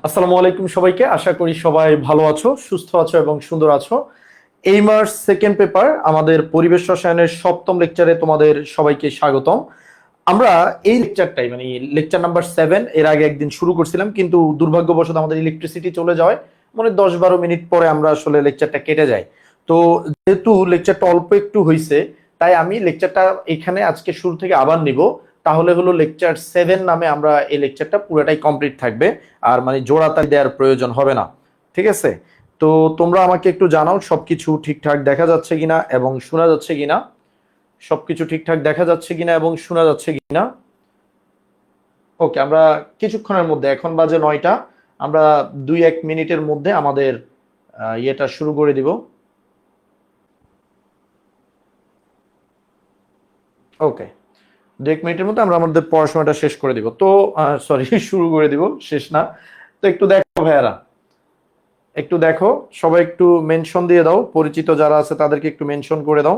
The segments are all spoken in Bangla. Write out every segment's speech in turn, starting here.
আসসালামু আলাইকুম সবাইকে। আশা করি সবাই ভালো আছো, সুস্থ আছো এবং সুন্দর আছো। এই মাস সেকেন্ড পেপার আমাদের পরিবেশ রসায়নের সপ্তম লেকচারে তোমাদের সবাইকে স্বাগতম। আমরা এই লেকচারটাই মানে লেকচার নাম্বার 7 এর আগে একদিন শুরু করছিলাম, কিন্তু দুর্ভাগ্যবশত আমাদের ইলেকট্রিসিটি চলে যাওয়ায় মানে 10-12 মিনিট পরে আমরা আসলে লেকচারটা কেটে যাই। তো যেহেতু লেকচারটা অল্প একটু হয়েছে, তাই আমি লেকচারটা এখানে আজকে শুরু থেকে আবার নিব। তাহলে হলো লেকচার 7 নামে আমরা এই লেকচারটা পুরোটাই কমপ্লিট থাকবে, আর মানে জোড়াতালি দেওয়ার প্রয়োজন হবে না। ঠিক আছে? তো তোমরা আমাকে একটু জানাও সবকিছু ঠিকঠাক দেখা যাচ্ছে কিনা এবং শোনা যাচ্ছে কিনা। সবকিছু ঠিকঠাক দেখা যাচ্ছে কিনা এবং শোনা যাচ্ছে কিনা। ওকে, আমরা কিছুক্ষণের মধ্যে, এখন বাজে 9টা, আমরা 2-1 মিনিটের মধ্যে আমাদের ইয়েটা শুরু করে দিব। ওকে, 2-1 মিনিটের মধ্যে আমরা আমাদের পড়াশোনাটা শেষ করে দিব। তো সরি, শুরু করে দিব, শেষ না। তো একটু দেখো ভাইয়ারা, একটু দেখো, সবাই একটু মেনশন দিয়ে দাও, পরিচিত যারা আছে তাদেরকে একটু মেনশন করে দাও।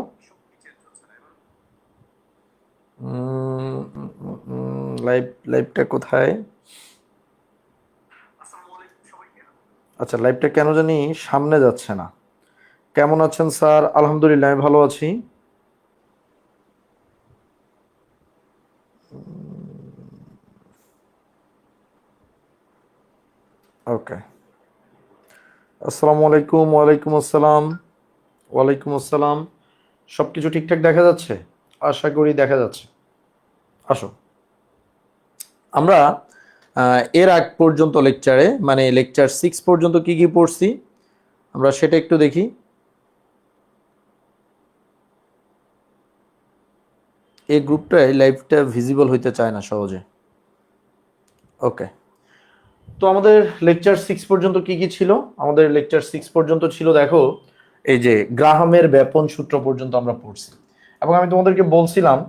লাইভ লাইভটা কোথায়? আচ্ছা, লাইভটা কেন জানি সামনে যাচ্ছে না। কেমন আছেন স্যার? আলহামদুলিল্লাহ, আমি ভালো আছি। ওকে, আসসালামু আলাইকুম। ওয়ালাইকুম আসসালাম। ওয়ালাইকুম আসসালাম। সবকিছু ঠিকঠাক দেখা যাচ্ছে? আশা করি দেখা যাচ্ছে। আসো, আমরা এর আগ পর্যন্ত লেকচারে মানে লেকচার 6 পর্যন্ত কি কি পড়ছি আমরা সেটা একটু দেখি। এই গ্রুপটায় লাইভটা ভিজিবল হইতে চায় না সহজে। ওকে, তো আমাদের লেকচার 6 পর্যন্ত কি কি ছিল? আমাদের লেকচার 6 পর্যন্ত ছিল, দেখো, এই যে গ্রাহামের ব্যাপন সূত্র পর্যন্ত আমরা পড়ছি, এবং আমি তোমাদেরকে বলছিলাম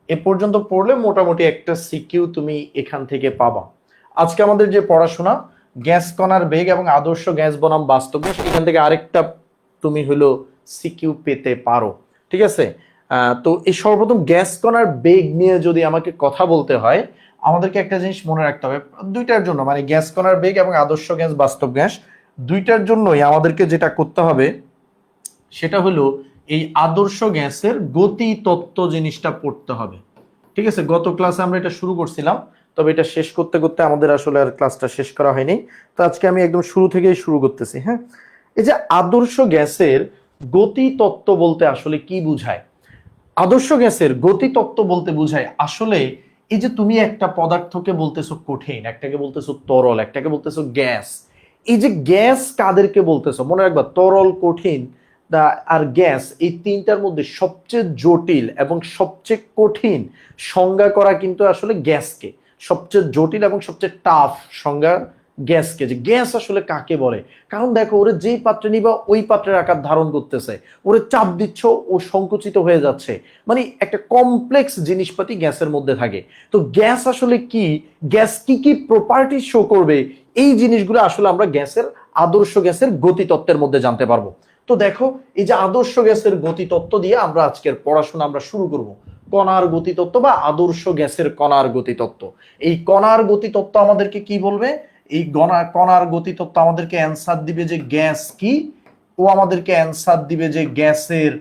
এ পর্যন্ত পড়লে মোটামুটি একটা সিকিউ তুমি এখান থেকে পাবা। আজকে আমাদের যে পড়াশোনা, গ্যাস কণার বেগ এবং আদর্শ গ্যাস বনাম বাস্তব গ্যাস, এখান থেকে আরেকটা তুমি হলো সিকিউ পেতে পারো। ঠিক আছে? তো এই সর্বপ্রথম গ্যাস কণার বেগ নিয়ে যদি আমাকে কথা বলতে হয়, আমাদেরকে একটা জিনিস মনে রাখতে হবে। দুইটার জন্য মানে গ্যাস কণার বেগ এবং আদর্শ গ্যাস বাস্তব গ্যাস, দুইটার জন্যই আমাদেরকে যেটা করতে হবে সেটা হলো এই আদর্শ গ্যাসের গতি তত্ত্ব জিনিসটা পড়তে হবে। ঠিক আছে? গত ক্লাসে আমরা এটা শুরু করছিলাম, তবে এটা শেষ করতে করতে আমাদের আসলে আর ক্লাসটা শেষ করা হয়নি। তো আজকে আমি একদম শুরু থেকেই শুরু করতেছি। হ্যাঁ, এই যে আদর্শ গ্যাসের গতি তত্ত্ব বলতে আসলে কি বুঝায়? আদর্শ গ্যাসের গতি তত্ত্ব বলতে বোঝায় আসলে এই যে তুমি একটা পদার্থকে বলতেছো কঠিন, একটাকে বলতেছো তরল, একটাকে বলতেছো গ্যাস। এই যে গ্যাস কাদেরকে বলতেছো মনে রাখবা, তরল, কঠিন আর গ্যাস, এই তিনটার মধ্যে সবচেয়ে জটিল এবং সবচেয়ে কঠিন সংজ্ঞা করা কিন্তু আসলে গ্যাসকে। সবচেয়ে জটিল এবং সবচেয়ে টাফ সংজ্ঞা গ্যাসকে, যে গ্যাস আসলে কাকে বলে। কারণ দেখো, ওরে যেই পাত্রে নিবা ওই পাত্রের আকার ধারণ করতেছে, ওরে চাপ দিচ্ছ ও সংকুচিত হয়ে যাচ্ছে, মানে একটা কমপ্লেক্স জিনিসপাতি গ্যাসের মধ্যে থাকে। তো গ্যাস আসলে কি, গ্যাস কি কি প্রপার্টি শো করবে, এই জিনিসগুলো আসলে আমরা গ্যাসের, আদর্শ গ্যাসের গতি তত্ত্বের মধ্যে জানতে পারবো। তো দেখো, এই যে আদর্শ গ্যাসের গতি তত্ত্ব দিয়ে আমরা আজকের পড়াশোনা আমরা শুরু করব। কণার গতি তত্ত্ব বা আদর্শ গ্যাসের কণার গতি তত্ত্ব। এই কণার গতি তত্ত্ব আমাদেরকে কি বলবে? এই কণার গতি তত্ত্ব আমাদেরকে অ্যান্সার দিবে যে গ্যাস কি, ও আমাদেরকে অ্যান্সার দিবে যে গ্যাসের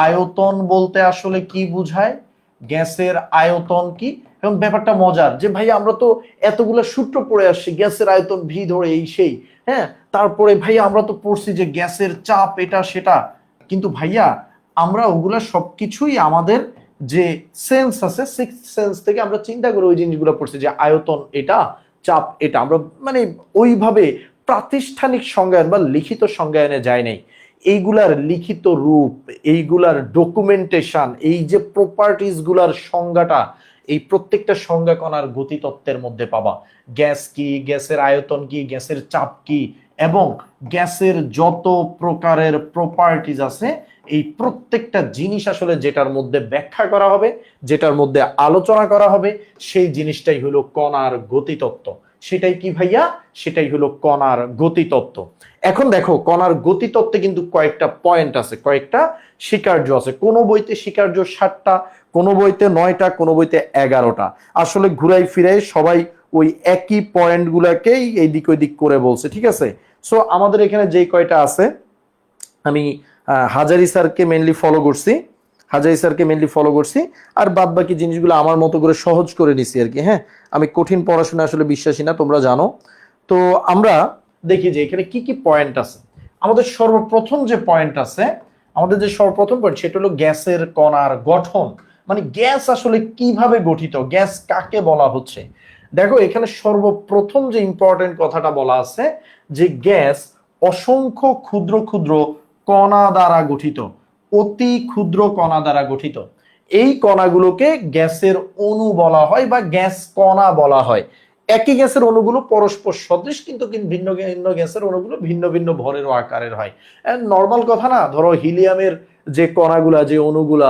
আয়তন বলতে আসলে কি বুঝায়, গ্যাসের আয়তন কি। এবং ব্যাপারটা মজার যে ভাই আমরা তো এতগুলো সূত্র পড়ে আসছি, গ্যাসের আয়তন ভি ধরে এই সেই, হ্যাঁ, তারপরে ভাইয়া আমরা তো পড়ছি যে গ্যাসের চাপ এটা সেটা, কিন্তু ভাইয়া আমরা ওগুলা সবকিছুই আমাদের যে সেন্স আছে, সিক্স সেন্স থেকে আমরা চিন্তা করে ওই জিনিসগুলো পড়ছি, যে আয়তন এটা, চাপ এটা, আমরা মানে ওইভাবে প্রাতিষ্ঠানিক সংজ্ঞায়ন বা লিখিত সংজ্ঞায়নে যায় নাই। এইগুলার লিখিত রূপ, এইগুলার ডকুমেন্টেশন, এই যে প্রপার্টিস গুলার সংজ্ঞাটা, এই প্রত্যেকটা সংজ্ঞা কণার গতিতত্ত্বের মধ্যে পাবা। গ্যাস কি, গ্যাসের আয়তন কি, গ্যাসের চাপ কি, এবং গ্যাসের যত প্রকারের প্রপার্টিজ আছে, এই প্রত্যেকটা জিনিস আসলে যেটার মধ্যে ব্যাখ্যা করা হবে, যেটার মধ্যে আলোচনা করা হবে, সেই জিনিসটাই হলো কণার গতিতত্ত্ব। সেটাই কি ভাইয়া? সেটাই হলো কণার গতিতত্ত্ব। এখন দেখো, কণার গতিতত্ত্বে কিন্তু কয়েকটা পয়েন্ট আছে, কয়েকটা স্বীকার্য আছে। কোনো বইতে স্বীকার্য 7টা, কোনো বইতে 9টা, কোনো বইতে 11টা। আসলে ঘুরাই ফিরাই সবাই ওই একই পয়েন্ট গুলাকেই এই দিক ওই দিক করে বলছে, ঠিক আছে। সো আমাদের এখানে যেই কয়টা আছে আমি হাজারি স্যারকে মেনলি ফলো করছি, আর বাদ বাকি জিনিসগুলো আমার মতো করে সহজ করে নিছি আর কি। হ্যাঁ, আমি কঠিন পড়াশোনা আসলে বিশ্বাসী না, তোমরা জানো। তো আমরা দেখি যে এখানে কি কি পয়েন্ট আছে। আমাদের সর্বপ্রথম যে পয়েন্ট আছে, সেটা হলো গ্যাসের কণার গঠন। মানে গ্যাস আসলে কিভাবে গঠিত, গ্যাস কাকে বলা হচ্ছে। দেখো এখানে সর্বপ্রথম যে ইম্পর্টেন্ট কথাটা বলা আছে যে গ্যাস অসংখ্য ক্ষুদ্র ক্ষুদ্র কণা দ্বারা গঠিত, অতি ক্ষুদ্র কণা দ্বারা গঠিত। এই কণাগুলোকে গ্যাসের অণু বলা হয় বা গ্যাস কণা বলা হয়। একই গ্যাসের অণুগুলো পরস্পর সদৃশ, কিন্তু ভিন্ন ভিন্ন গ্যাসের অণুগুলো ভিন্ন ভিন্ন ভরের ও আকারের হয়। নর্মাল কথা না, ধরো হিলিয়ামের যে কণাগুলা, যে অণুগুলা,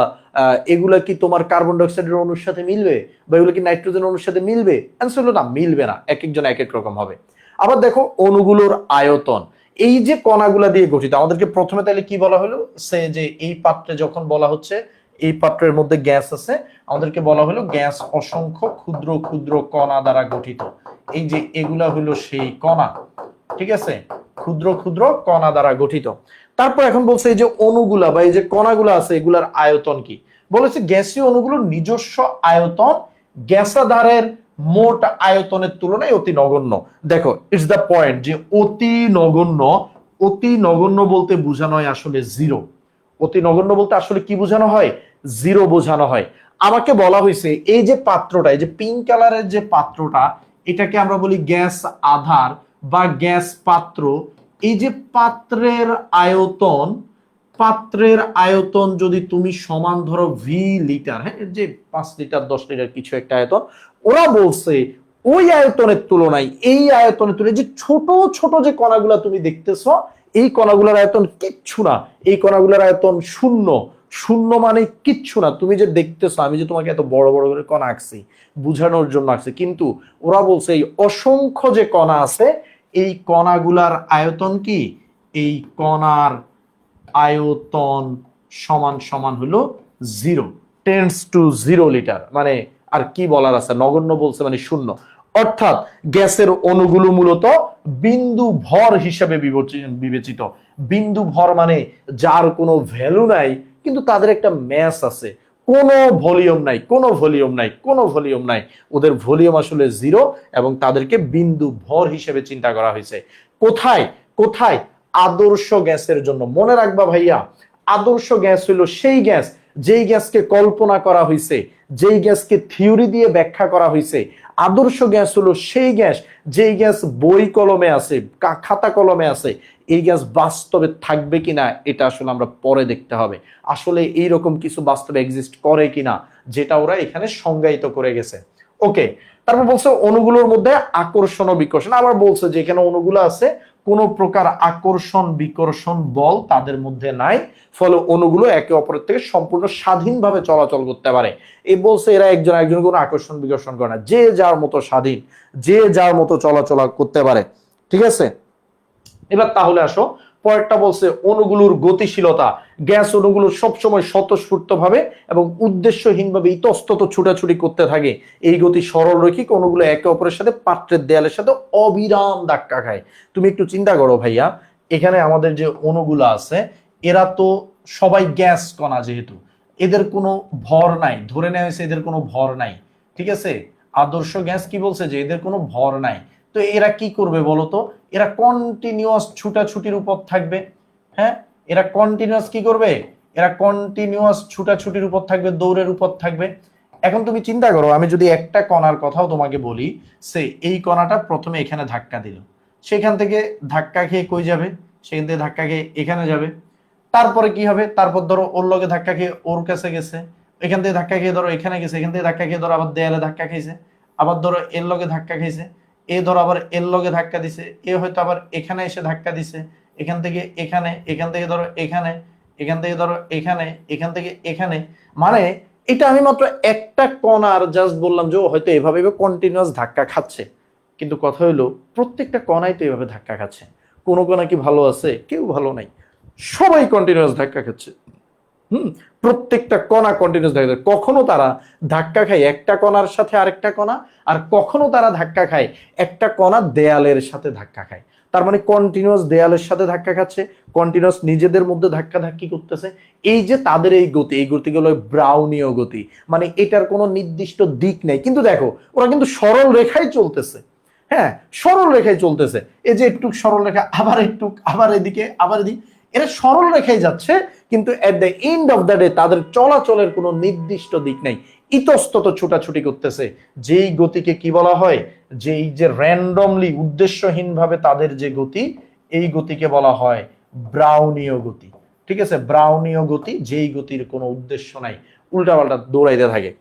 এগুলা কি তোমার কার্বন ডাইঅক্সাইডের অণুর সাথে মিলবে, বা এগুলো কি নাইট্রোজেন অণুর সাথে মিলবে? অ্যান্সার হলো না, মিলবে না, এক একজন এক এক রকম হবে। আবার দেখো অণুগুলোর আয়তন, এই যে কণাগুলা দিয়ে গঠিত, আমাদেরকে প্রথমে তাহলে কি বলা হলো, সে যে এই পাত্রে যখন বলা হচ্ছে এই পাত্রের মধ্যে গ্যাস আছে, আমাদেরকে বলা হলো গ্যাস অসংখ্য ক্ষুদ্র ক্ষুদ্র কণা দ্বারা গঠিত। এই যে এগুলা হলো সেই কণা, ঠিক আছে, ক্ষুদ্র ক্ষুদ্র কণা দ্বারা গঠিত। তারপর এখন বলছে এই যে অণুগুলা বা এই যে কণাগুলা আছে, এগুলার আয়তন কি বলেছে, গ্যাসীয় অণুগুলোর নিজস্ব আয়তন গ্যাসাধারের মোট আয়তনের তুলনায় অতি নগণ্য। দেখো ইটস দ্য পয়েন্ট যে অতি নগণ্য, অতি নগণ্য বলতে বোঝানো হয় আসলে জিরো। অতি নগণ্য বলতে আসলে কি বোঝানো হয়, জিরো বোঝানো হয়। আমাকে বলা হয়েছে এই যে পাত্রটা, এই যে পিঙ্ক কালারের যে পাত্রটা, এটাকে আমরা বলি গ্যাস আধার বা গ্যাস পাত্র। এই যে পাত্রের আয়তন যদি তুমি সমান ধরো ভি লিটার, হ্যাঁ, যে 5 লিটার 10 লিটার কিছু একটা আয়তন, ওরা বলছে ওই আয়তনের তুলনায় এই আয়তনের তুলনায় যে ছোট ছোট যে কণাগুলা তুমি দেখতেছো, এই কণাগুলোর আয়তন কিচ্ছু না, এই কণাগুলোর আয়তন শূন্য। শূন্য মানে কিচ্ছু না, তুমি যে দেখতেছো, আমি যে তোমাকে এত বড় বড় করে কণা আঁকছি বুঝানোর জন্য আঁকছি, কিন্তু ওরা বলছে এই অসংখ্য যে কণা আছে, এই কণাগুলার আয়তন কি, এই কণার আয়তন সমান সমান হলো 0, টেন্ডস টু 0 লিটার। মানে আর কি বলার আছে, নগণ্য বলছে মানে শূন্য। অর্থাৎ গ্যাসের অণুগুলো মূলত বিন্দু ভর হিসেবে বিবেচিত। বিন্দু ভর মানে যার কোনো ভ্যালু নাই, কিন্তু তাদের একটা ম্যাস আছে, কোনো ভলিউম নাই, ওদের ভলিউম আসলে 0, এবং তাদেরকে বিন্দু ভর হিসেবে চিন্তা করা হয়েছে। কোথায় কোথায়? আদর্শ গ্যাসের জন্য। মনে রাখবা ভাইয়া, আদর্শ গ্যাস হলো সেই গ্যাস যেই গ্যাসকে কল্পনা করা হয়েছে, যেই গ্যাসকে থিওরি দিয়ে ব্যাখ্যা করা হয়েছে। আদর্শ গ্যাস হলো সেই গ্যাস যেই গ্যাস বই কলমে আছে, খাতা কলমে আছে। এই গ্যাস বাস্তবে থাকবে কিনা এটা আসলে আমরা পরে দেখতে হবে, আসলে এইরকম কিছু বাস্তবে এক্সিস্ট করে কিনা, যেটা ওরা এখানে সংজ্ঞায়িত করে গেছে। ওকে, তারপর বলছে অণুগুলোর মধ্যে আকর্ষণ ও বিকর্ষণ। আবার বলছে যে এখানে অণুগুলো আছে, কোন প্রকার আকর্ষণ বিকর্ষণ বল তাদের মধ্যে নাই, ফলে অণুগুলো একে অপরের থেকে সম্পূর্ণ স্বাধীনভাবে চলাচল করতে পারে। এই বলছে এরা একজন একজন কোনো আকর্ষণ বিকর্ষণ করে না, যে যার মতো স্বাধীন, যে যার মতো চলাচল করতে পারে, ঠিক আছে। এবার তাহলে আসো পরেরটা বলছে অণুগুলোর গতিশীলতা। গ্যাস অণুগুলো সবসময় স্বতঃস্ফূর্ত ভাবে এবং উদ্দেশ্যহীনভাবে ইতস্তত ছুটাছুটি করতে থাকে। এই গতি সরল রৈখিক, অণুগুলো একে অপরের সাথে পাত্রের দেয়ালের সাথে অবিরাম ধাক্কা খায়। তুমি একটু চিন্তা করো ভাইয়া, এখানে আমাদের যে অণুগুলো আছে, এরা তো সবাই গ্যাস কণা, যেহেতু এদের কোনো ভর নাই, ধরে নেওয়া হয়েছে এদের কোনো ভর নাই, ঠিক আছে। আদর্শ গ্যাস কি বলছে যে এদের কোনো ভর নাই। তো এরা কি করবে বলতো, এরা কন্টিনিউয়াস ছুটাছুটির উপর থাকবে। হ্যাঁ, এরা কন্টিনিউয়াস কি করবে, এরা কন্টিনিউয়াস ছুটাছুটির উপর থাকবে, দৌড়ের উপর থাকবে। এখন তুমি চিন্তা করো, আমি যদি একটা কণার কথাও তোমাকে বলি, সে এই কণাটা প্রথমে এখানে ধাক্কা দিল, সেখান থেকে ধাক্কা খেয়ে কই যাবে, সেখান থেকে ধাক্কা খেয়ে এখানে যাবে। তারপরে কি হবে, তারপর ধরো ওর লগে ধাক্কা খেয়ে ওর কাছে গেছে, এখান থেকে ধাক্কা খেয়ে ধরো এখানে গেছে, এখান থেকে ধাক্কা খেয়ে ধরো আবার দেয়ালে ধাক্কা খেয়েছে, আবার ধরো এর লগে ধাক্কা খেয়েছে, এ ধরো আবার এর লগে ধাক্কা দিছে, এ হয়তো আবার এখানে এসে ধাক্কা দিছে, এখান থেকে এখানে, এখান থেকে ধরো এখানে, এখান থেকে ধরো এখানে, এখান থেকে এখানে। মানে এটা আমি মাত্র একটা কণার জাস্ট বললাম যে ও হয়তো এভাবে কন্টিনিউয়াস ধাক্কা খাচ্ছে, কিন্তু কথা হলো প্রত্যেকটা কণাই তো এভাবে ধাক্কা খাচ্ছে। কোনো কণা কি ভালো আছে? কেউ ভালো নাই, সবাই কন্টিনিউয়াস ধাক্কা খাচ্ছে। প্রত্যেকটা কণা কন্টিনিউয়াস ধাক্কা দেয়। কখনো তারা ধাক্কা খায় একটা কণার সাথে আরেকটা কণা, আর কখনো তারা ধাক্কা খায় একটা কণা দেয়ালের সাথে ধাক্কা খায়। তার মানে কন্টিনিউয়াস দেয়ালের সাথে ধাক্কা খাচ্ছে, কন্টিনিউয়াস নিজেদের মধ্যে ধাক্কা ধাক্কি করতেছে। এই যে তাদের এই গতি, এই গতিগুলো ব্রাউনীয় গতি, মানে এটার কোনো নির্দিষ্ট দিক নেই। কিন্তু দেখো ওরা কিন্তু সরল রেখায় চলতেছে। হ্যাঁ, সরল রেখায় চলতেছে। এই যে একটু সরল রেখা, আবার একটু, আবার এদিকে, আবার এদিকে, এরা সরল রেখায় যাচ্ছে। কিন্তু at the end of the day তাদের চলাচলের কোনো নির্দিষ্ট দিক নাই, ইতস্তত ছুটাছুটি করতেছে। যেই গতিকে কি বলা হয়, যে এই যে র্যান্ডমলি উদ্দেশ্যহীন ভাবে তাদের যে গতি, এই গতিকে বলা হয় ব্রাউনীয় গতি। ঠিক আছে, ব্রাউনীয় গতি, যেই গতির কোনো উদ্দেশ্য নাই, উল্টাপাল্টা দৌড়াইতে থাকে।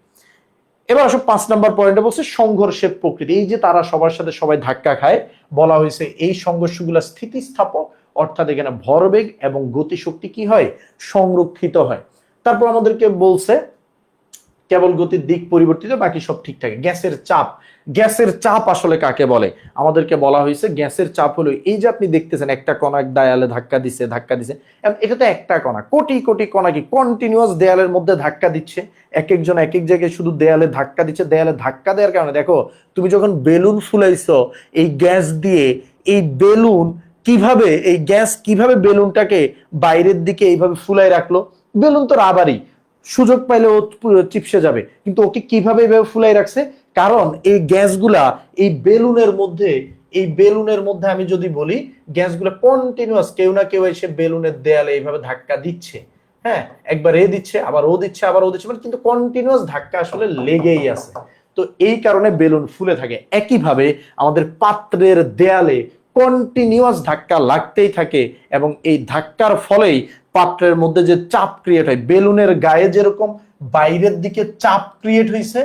এবার আসো 5 নম্বর পয়েন্টে বলছে সংঘর্ষের প্রকৃতি। এই যে তারা সবার সাথে সবাই ধাক্কা খায়, বলা হয়েছে এই সংঘর্ষগুলো স্থিতিস্থাপক, অর্থাৎ এখানে ভরবেগ এবং গতিশক্তি কি হয়, সংরক্ষিত হয়। তারপর আমাদেরকে বলছে কেবল গতির দিক পরিবর্তিত, বাকি সব ঠিক থাকে। গ্যাসের চাপ, গ্যাসের চাপ আসলে কাকে বলে, আমাদেরকে বলা হয়েছে গ্যাসের চাপ হলো এই যে আপনি দেখতেছেন একটা কণা দেয়ালে ধাক্কা দিচ্ছে, ধাক্কা দিচ্ছে, এটা তো একটা কণা, কোটি কোটি কণা কি কন্টিনিউয়াস দেয়ালের মধ্যে ধাক্কা দিচ্ছে। এক একজন এক এক জায়গায় শুধু দেয়ালে ধাক্কা দিচ্ছে। দেয়ালে ধাক্কা দেওয়ার কারণে দেখো, তুমি যখন বেলুন ফুলাইছো এই গ্যাস দিয়ে, এই বেলুন কিভাবে, এই গ্যাস কিভাবে বেলুনটাকে বাইরের দিকে এইভাবে ফুলাই রাখলো, বেলুন তো রাবারই, সুযোগ পাইলে ও চিপসে যাবে, কিন্তু ওকে কিভাবে এভাবে ফুলাই রাখছে, কারণ এই গ্যাসগুলা এই বেলুনের মধ্যে, এই বেলুনের মধ্যে আমি যদি বলি গ্যাসগুলো কন্টিনিউয়াস কেউ না কেউ এসে বেলুনের দেয়ালে এইভাবে ধাক্কা দিচ্ছে। হ্যাঁ, একবার এ দিচ্ছে, আবার ও দিচ্ছে, আবার ও দিচ্ছে, মানে কিন্তু কন্টিনিউয়াস ধাক্কা আসলে লেগেই আছে। তো এই কারণে বেলুন ফুলে থাকে। একইভাবে আমাদের পাত্রের দেয়ালে কন্টিনিউয়াস ধাক্কা লাগতেই থাকে, এবং এই ধাক্কার ফলেই পাত্রের মধ্যে যে চাপ ক্রিয়েট হয়, বেলুনের গায়ে যেরকম বাইরের দিকে চাপ ক্রিয়েট হয়েছে,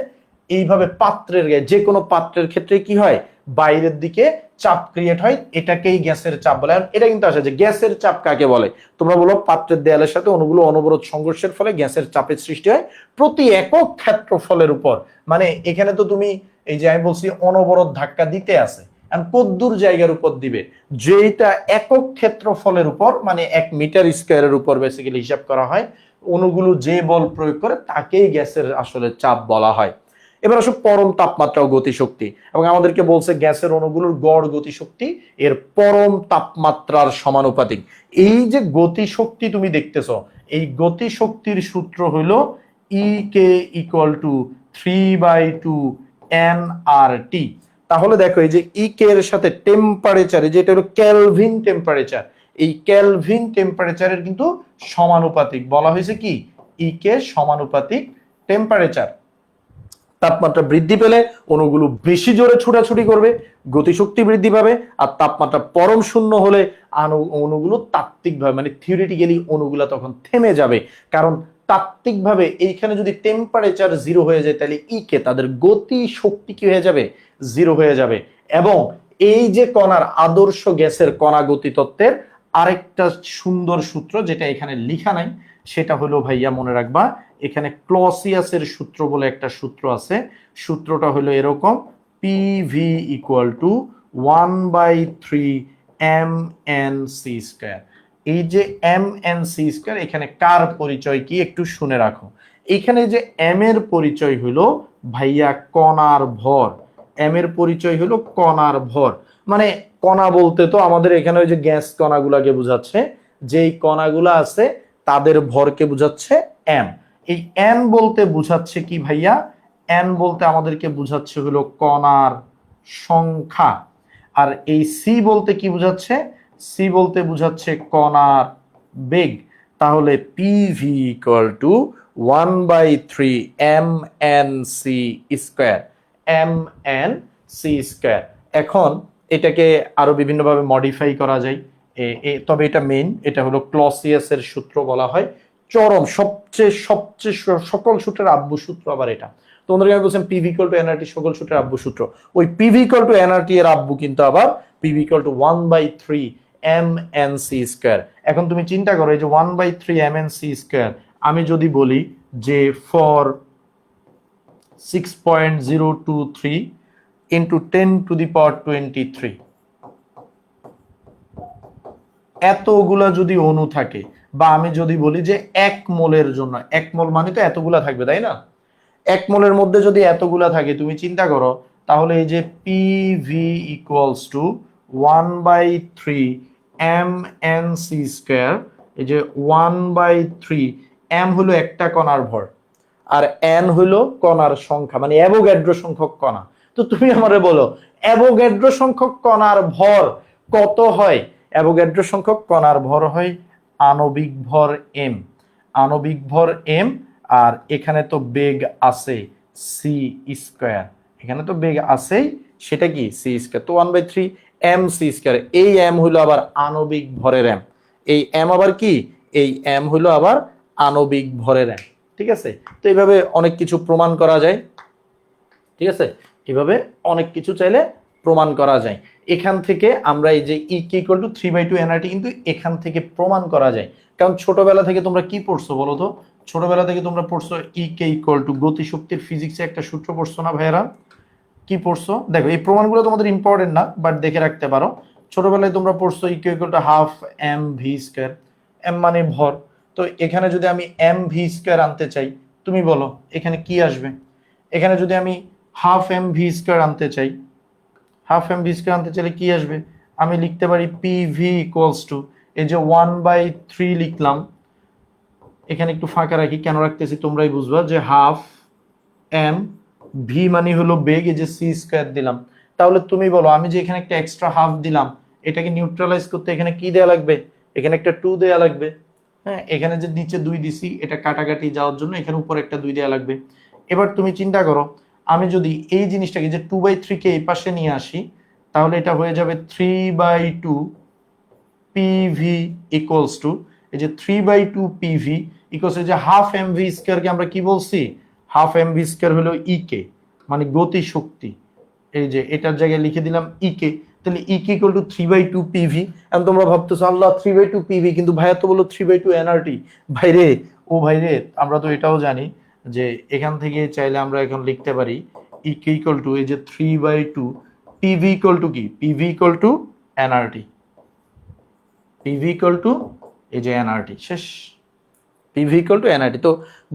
এইভাবে পাত্রের গায়ে, যে কোনো পাত্রের ক্ষেত্রে কি হয়, বাইরের দিকে চাপ ক্রিয়েট হয়, এটাকেই গ্যাসের চাপ বলে। এটা কিন্তু আসে যে গ্যাসের চাপ কাকে বলে, তোমরা বলো পাত্রের দেয়ালের সাথে অণুগুলো অনবরত সংঘর্ষের ফলে গ্যাসের চাপের সৃষ্টি হয় প্রতি একক ক্ষেত্রফলের উপর। মানে এখানে তো তুমি এই যে আমি বলছি অনবরত ধাক্কা দিতে আছে, কদ্দুর জায়গার উপর দিবে, যেটা একক ক্ষেত্রফলের উপর, মানে 1 মিটার স্কয়ারের উপর বেসিক্যালি হিসাব করা হয়, অণুগুলো যে বল প্রয়োগ করে তাকেই গ্যাসের আসলে চাপ বলা হয়। এবার আসো পরম তাপমাত্রা ও গতিশক্তি, এবং আমাদেরকে বলছে গ্যাসের অণুগুলোর গড় গতিশক্তি এর পরম তাপমাত্রার সমানুপাতিক। এই যে গতিশক্তি তুমি দেখতেছো, এই গতিশক্তির সূত্র হলো ই কে ইকুয়াল টু 3/2 nRT। তাহলে দেখো এই যে ই কে এর সাথে টেম্পারেচার, যেটা হলো কেলভিন টেম্পারেচার, এই কেলভিন টেম্পারেচারের কিন্তু সমানুপাতিক বলা হয়েছে কি, ই কে সমানুপাতিক টেম্পারেচার। তাপমাত্রা বৃদ্ধি পেলে অণুগুলো বেশি জোরে ছোটাছুটি করবে, গতিশক্তি বৃদ্ধি পাবে, আর তাপমাত্রা পরম শূন্য হলে অণুগুলো তাত্ত্বিকভাবে, মানে থিওরিটিক্যালি অণুগুলো তখন থেমে যাবে। কারণ তাত্ত্বিকভাবে এইখানে যদি টেম্পারেচার 0 হয়ে যায়, তাহলে কে তাদের গতি শক্তি কি হয়ে যাবে, 0 হয়ে যাবে। এবং এই যে কণার আদর্শ গ্যাসের কণা গতি তত্ত্বের আরেকটা সুন্দর সূত্র, যেটা এখানে লেখা নাই, সেটা হলো ভাইয়া মনে রাখবা, এখানে ক্লসিয়াসের সূত্র বলে একটা সূত্র আছে। সূত্রটা হলো এরকম, পিভি ইকুয়াল টু 1/3 mnc²। এই যে mnc², এখানে কার পরিচয় কি একটু শুনে রাখো। এখানে যে m এর পরিচয় হলো ভাইয়া কণার ভর, m এর পরিচয় হলো কণার ভর। মানে কণা বলতে তো আমাদের এখানে ওই যে গ্যাস কণাগুলাকে বোঝাচ্ছে, যেই কণাগুলা আছে তাদের ভরকে বোঝাচ্ছে m। এই n বলতে বোঝাচ্ছে কি ভাইয়া, n বলতে আমাদেরকে বোঝাচ্ছে হলো কণার সংখ্যা। আর এই c বলতে কি বোঝাচ্ছে, c বলতে বোঝাচ্ছে কণার বেগ। তাহলে PV equal to 1/3 mnc², mnc²। এখন এটাকে আরো বিভিন্নভাবে মডিফাই করা যায়, তবে এটা মেইন, এটা হলো ক্লসিয়াসের সূত্র বলা হয়, চরম সবচেয়ে সবচেয়ে সকল সূত্রের আব্বু সূত্র আবার এটা। তোমাদেরকে আমি বলছিলাম পিভি ইকুয়াল টু এনআরটি সকল সূত্রের আব্বু সূত্র, ওই পিভি ইকুয়াল টু এনআরটি এর আব্বু কিন্তু আবার পিভি ইকুয়াল টু 1/3 mnc²। এখন তুমি চিন্তা করো, এই যে 1/3 mnc², আমি যদি বলি যে for 6.023 into 10 to the power 23, এতগুলা যদি অণু থাকে, বা আমি যদি বলি যে 1 মোলের জন্য, 1 মোল মানে তো এতগুলা থাকবে তাই না, 1 মোলের মধ্যে যদি এতগুলা থাকে, তুমি চিন্তা করো তাহলে এই যে পিভি ইকুয়ালস টু 1/3 mnc², এই যে 1/3 m হলো একটা কণার ভর, আর n হলো কণার সংখ্যা, মানে অ্যাভোগাড্রো সংখ্যক কণা। তো তুমি আমারে বলো অ্যাভোগাড্রো সংখ্যক কণার ভর কত হয়? অ্যাভোগাড্রো সংখ্যক কণার ভর হয় আণবিক ভর m, আণবিক ভর m, আর এখানে তো বেগ আছে c², এখানে তো বেগ আছেই, সেটা কি c², তো 1/3 mc², এই m হলো আবার আণবিক ভরের m, এই m আবার কি, এই m হলো আবার আণবিক ভরের m। ঠিক আছে, তো এইভাবে অনেক কিছু প্রমাণ করা যায়। ঠিক আছে, এইভাবে অনেক কিছু চাইলে প্রমাণ করা যায়। এখান থেকে আমরা এই যে E= 3/2 nRT কিন্তু এখান থেকে প্রমাণ করা যায়, কারণ ছোটবেলা থেকে তোমরা কি পড়ছো বলো তো? ছোটবেলা থেকে তোমরা পড়ছো E= গতিশক্তির ফিজিক্সে একটা সূত্র পড়ছো না ভাইয়েরা? কি পড়ছো? দেখো এই প্রমাণগুলো তোমাদের ইম্পর্টেন্ট না, বাট দেখে রাখতে পারো। ছোটবেলায় তোমরা পড়ছো E=12 mv², m মানে ভর। তো এখানে যদি আমি mv² আনতে চাই, তুমি বলো এখানে কি আসবে? এখানে যদি আমি হাফ mv² আনতে চাই, হাফ mv² আনতে চাইলে কি আসবে? আমি লিখতে পারি পিভি ইকুয়ালস টু, এই যে 1/3 লিখলাম, এখানে একটু ফাঁকা রাখি, কেন রাখতেছি তোমরাই বুঝবা, যে হাফ এম ভি মানে হলো বেগ, এই যে c² দিলাম। তাহলে তুমি বলো আমি যে এখানে একটা এক্সট্রা হাফ দিলাম, এটাকে নিউট্রালাইজ করতে এখানে কি দেয়া লাগবে? এখানে একটা 2 দেয়া লাগবে। হ্যাঁ, এখানে যে নিচে 2 দিছি, এটা কাটাকাটি যাওয়ার জন্য এখানে উপরে একটা 2 দেয়া লাগবে। এবার তুমি চিন্তা করো, আমি যদি এই জিনিসটাকে যে 2/3 কে এই পাশে নিয়ে আসি, তাহলে এটা হয়ে যাবে 3/2 পিভি ইকুয়ালস টু, এই যে 3/2 পিভি ইকুয়ালস, এই যে হাফ mv² কে আমরা কি বলছি? হাফ mv² হলো ইকে, মানে গতি শক্তি। এই যে এটার জায়গায় লিখে দিলাম ইকে, তাহলে E= 3/2 পিভি। এখন তোমরা ভাবতেছো আল্লাহ 3/2 পিভি, কিন্তু ভাইয়া তো বলো 3/2 nRT। ভাইরে, ও ভাইরে, আমরা তো এটাও জানি যে এখান থেকে চাইলে আমরা এখন লিখতে পারি E= এই যে 3/2 পিভি = কি? পিভি nRT, পিভি এই যে nRT, শেষ। PV nRT। তো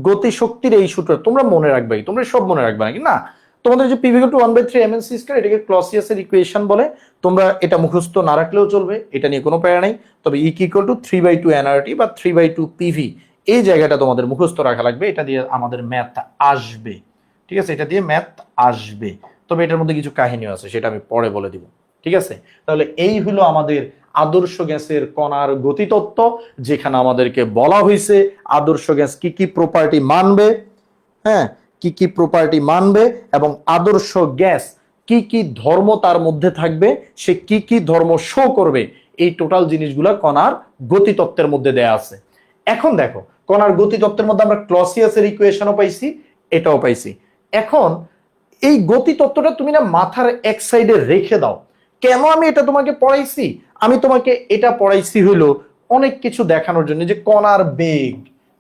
গতি শক্তির এই সূত্র তোমরা মনে রাখবে, তোমরা সব মনে রাখবে নাকি না? তোমাদের যে পিভি 1/3 mnc², এটাকে ক্লসিয়াসের ইকুয়েশন বলে। তোমরা এটা মুখস্থ না রাখলেও চলবে, এটা নিয়ে কোনো প্যারা নেই। তবে E= 3/2 nRT বা 3/2 পিভি, এই জায়গাটা তোমাদের মুখস্থ রাখা লাগবে, এটা দিয়ে আমাদের ম্যাথ আসবে। ঠিক আছে, এটা দিয়ে ম্যাথ আসবে। তবে এটার মধ্যে কিছু কাহিনীও আছে, সেটা আমি পরে বলে দিব। ঠিক আছে, তাহলে এই হলো আমাদের আদর্শ গ্যাসের কণার গতিতত্ত্ব, যেখানে আমাদেরকে বলা হয়েছে আদর্শ গ্যাস কি কি প্রপার্টি মানবে, হ্যাঁ, কি কি প্রপার্টি মানবে, এবং আদর্শ গ্যাস কি কি ধর্ম তার মধ্যে থাকবে, সে কি কি ধর্ম শো করবে, এই টোটাল জিনিসগুলো কণার গতিতত্ত্বের মধ্যে দেয়া আছে। এখন দেখো, কণার গতিতত্ত্বের মধ্যে আমরা ক্লসিয়াসের ইকুয়েশনও পাইছি, এটাও পাইছি। এখন এই গতিতত্ত্বটা তুমি না মাথার এক সাইডে রেখে দাও। কেন আমি এটা তোমাকে পড়াইছি? আমি তোমাকে এটা পড়াইছি হলো অনেক কিছু দেখানোর জন্য, যে কণার বেগ,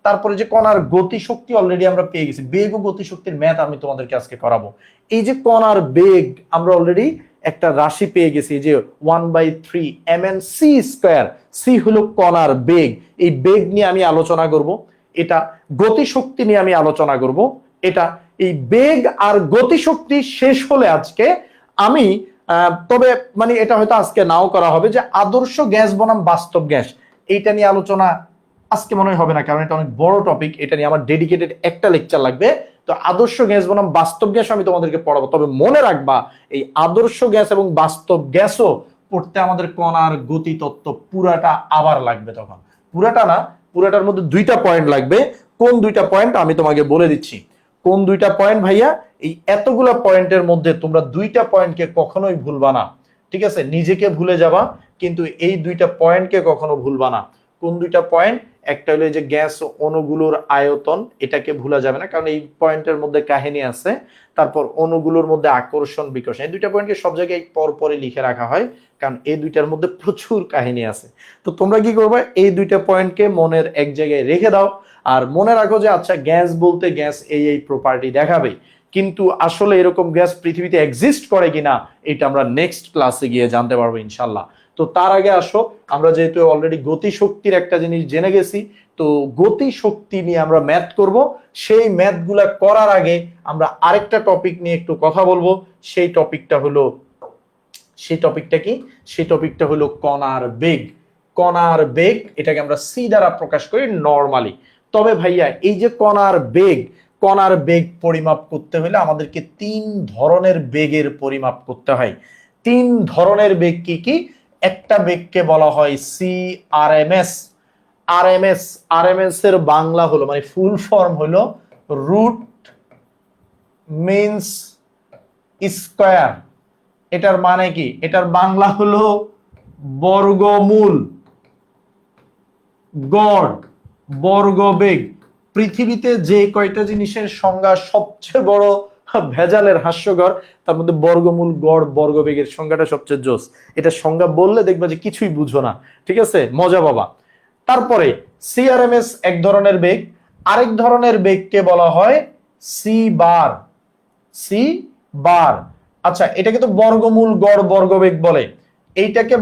তারপরে যে কণার গতিশক্তি অলরেডি আমরা পেয়ে গেছি, বেগ ও গতিশক্তির ম্যাথ আমি তোমাদেরকে আজকে করাবো। এই যে কণার বেগ আমরা অলরেডি একটা রাশি পেয়ে গেছি, যে 1/3 mnc², সি হলো কণার বেগ। এই বেগ নিয়ে আমি আলোচনা করব, এটা গতিশক্তি নিয়ে আমি আলোচনা করব, এটা এই বেগ আর গতিশক্তি শেষ হলে আজকে আমি তবে মানে এটা হয়তো আজকে নাও করা হবে, যে আদর্শ গ্যাস বনাম বাস্তব গ্যাস, এইটা নিয়ে আলোচনা আজকে মনে হবে না, কারণ এটা অনেক বড় টপিক, এটা নিয়ে আমার ডেডিকেটেড একটা লেকচার লাগবে। তো আদর্শ গ্যাস বনাম বাস্তব গ্যাস আমি তোমাদেরকে পড়াবো। তবে মনে রাখবা, এই আদর্শ গ্যাস এবং বাস্তব গ্যাসও পড়তে আমাদের কণার গতিতত্ত্ব পুরাটা আবার লাগবে। তখন পুরাটা না, পুরাটার মধ্যে 2টা পয়েন্ট লাগবে। কোন 2টা পয়েন্ট আমি তোমাকে বলে দিচ্ছি। কোন 2টা পয়েন্ট ভাইয়া? এই এতগুলা পয়েন্টের মধ্যে তোমরা 2টা পয়েন্টকে কখনোই ভুলবা না। ঠিক আছে, নিজেকে ভুলে যাবা, কিন্তু এই 2টা পয়েন্টকে কখনো ভুলবা না। কোন 2টা পয়েন্ট? একটা হলো যে গ্যাস অণুগুলোর আয়তন, এটাকে ভুলা যাবে না, কারণ এই পয়েন্টের মধ্যে কাহিনী আছে। তারপর অণুগুলোর মধ্যে আকর্ষণ বিকর্ষণ, এই 2টা পয়েন্টকে সব জায়গায় পরে লিখে রাখা হয়, কারণ এই 2টার মধ্যে প্রচুর কাহিনী আছে। তো তোমরা কি করবে? এই 2টা পয়েন্টকে মনের এক জায়গায় রেখে দাও, আর মনে রাখো যে আচ্ছা গ্যাস বলতে গ্যাস এই প্রপার্টি দেখাবে, কিন্তু আসলে এরকম গ্যাস পৃথিবীতে এক্সিস্ট করে কিনা এটা আমরা নেক্সট ক্লাসে গিয়ে জানতে পারবো ইনশাল্লাহ। তো তার আগে আসো আমরা যেহেতু অলরেডি গতিশক্তির একটা জিনিস জেনে গেছি, তো গতিশক্তি নিয়ে আমরা ম্যাথ করব। সেই ম্যাথগুলা করার আগে আমরা আরেকটা টপিক নিয়ে একটু কথা বলবো। সেই টপিকটা কি? সেই টপিকটা হলো কণার বেগ। কণার বেগ এটাকে আমরা সি দ্বারা প্রকাশ করি নরমালি। তবে ভাইয়া এই যে কণার বেগ পরিমাপ করতে হলে আমাদেরকে 3 ধরনের বেগের পরিমাপ করতে হয়। 3 ধরনের বেগ কি কি? একটা বেগকে বলা হয় সিআরএমএস। আরএমএস এর বাংলা হলো, মানে ফুল ফর্ম হলো রুট মিনস স্কয়ার। এটার মানে কি? এটার বাংলা হলো বর্গমূল, গড়, বর্গবেগ। পৃথিবীতে যে কয়টা জিনিসের সংজ্ঞা সবচেয়ে বড় ভেজালের হাস্যকর, তার মধ্যে বর্গমূল, গড়, বর্গবেগের সংজ্ঞাটা সবচেয়ে জোস। এটা সংজ্ঞা বললে দেখবা যে কিছুই বুঝো না, ঠিক আছে, মজা বাবা। তারপরে সিআরএমএস এক ধরনের বেগ, আরেক ধরনের বেগকে বলা হয় সি বার। সি বার, আচ্ছা এটাকে তো বর্গমূল, গড়, বর্গবেগ বলে। এটাকে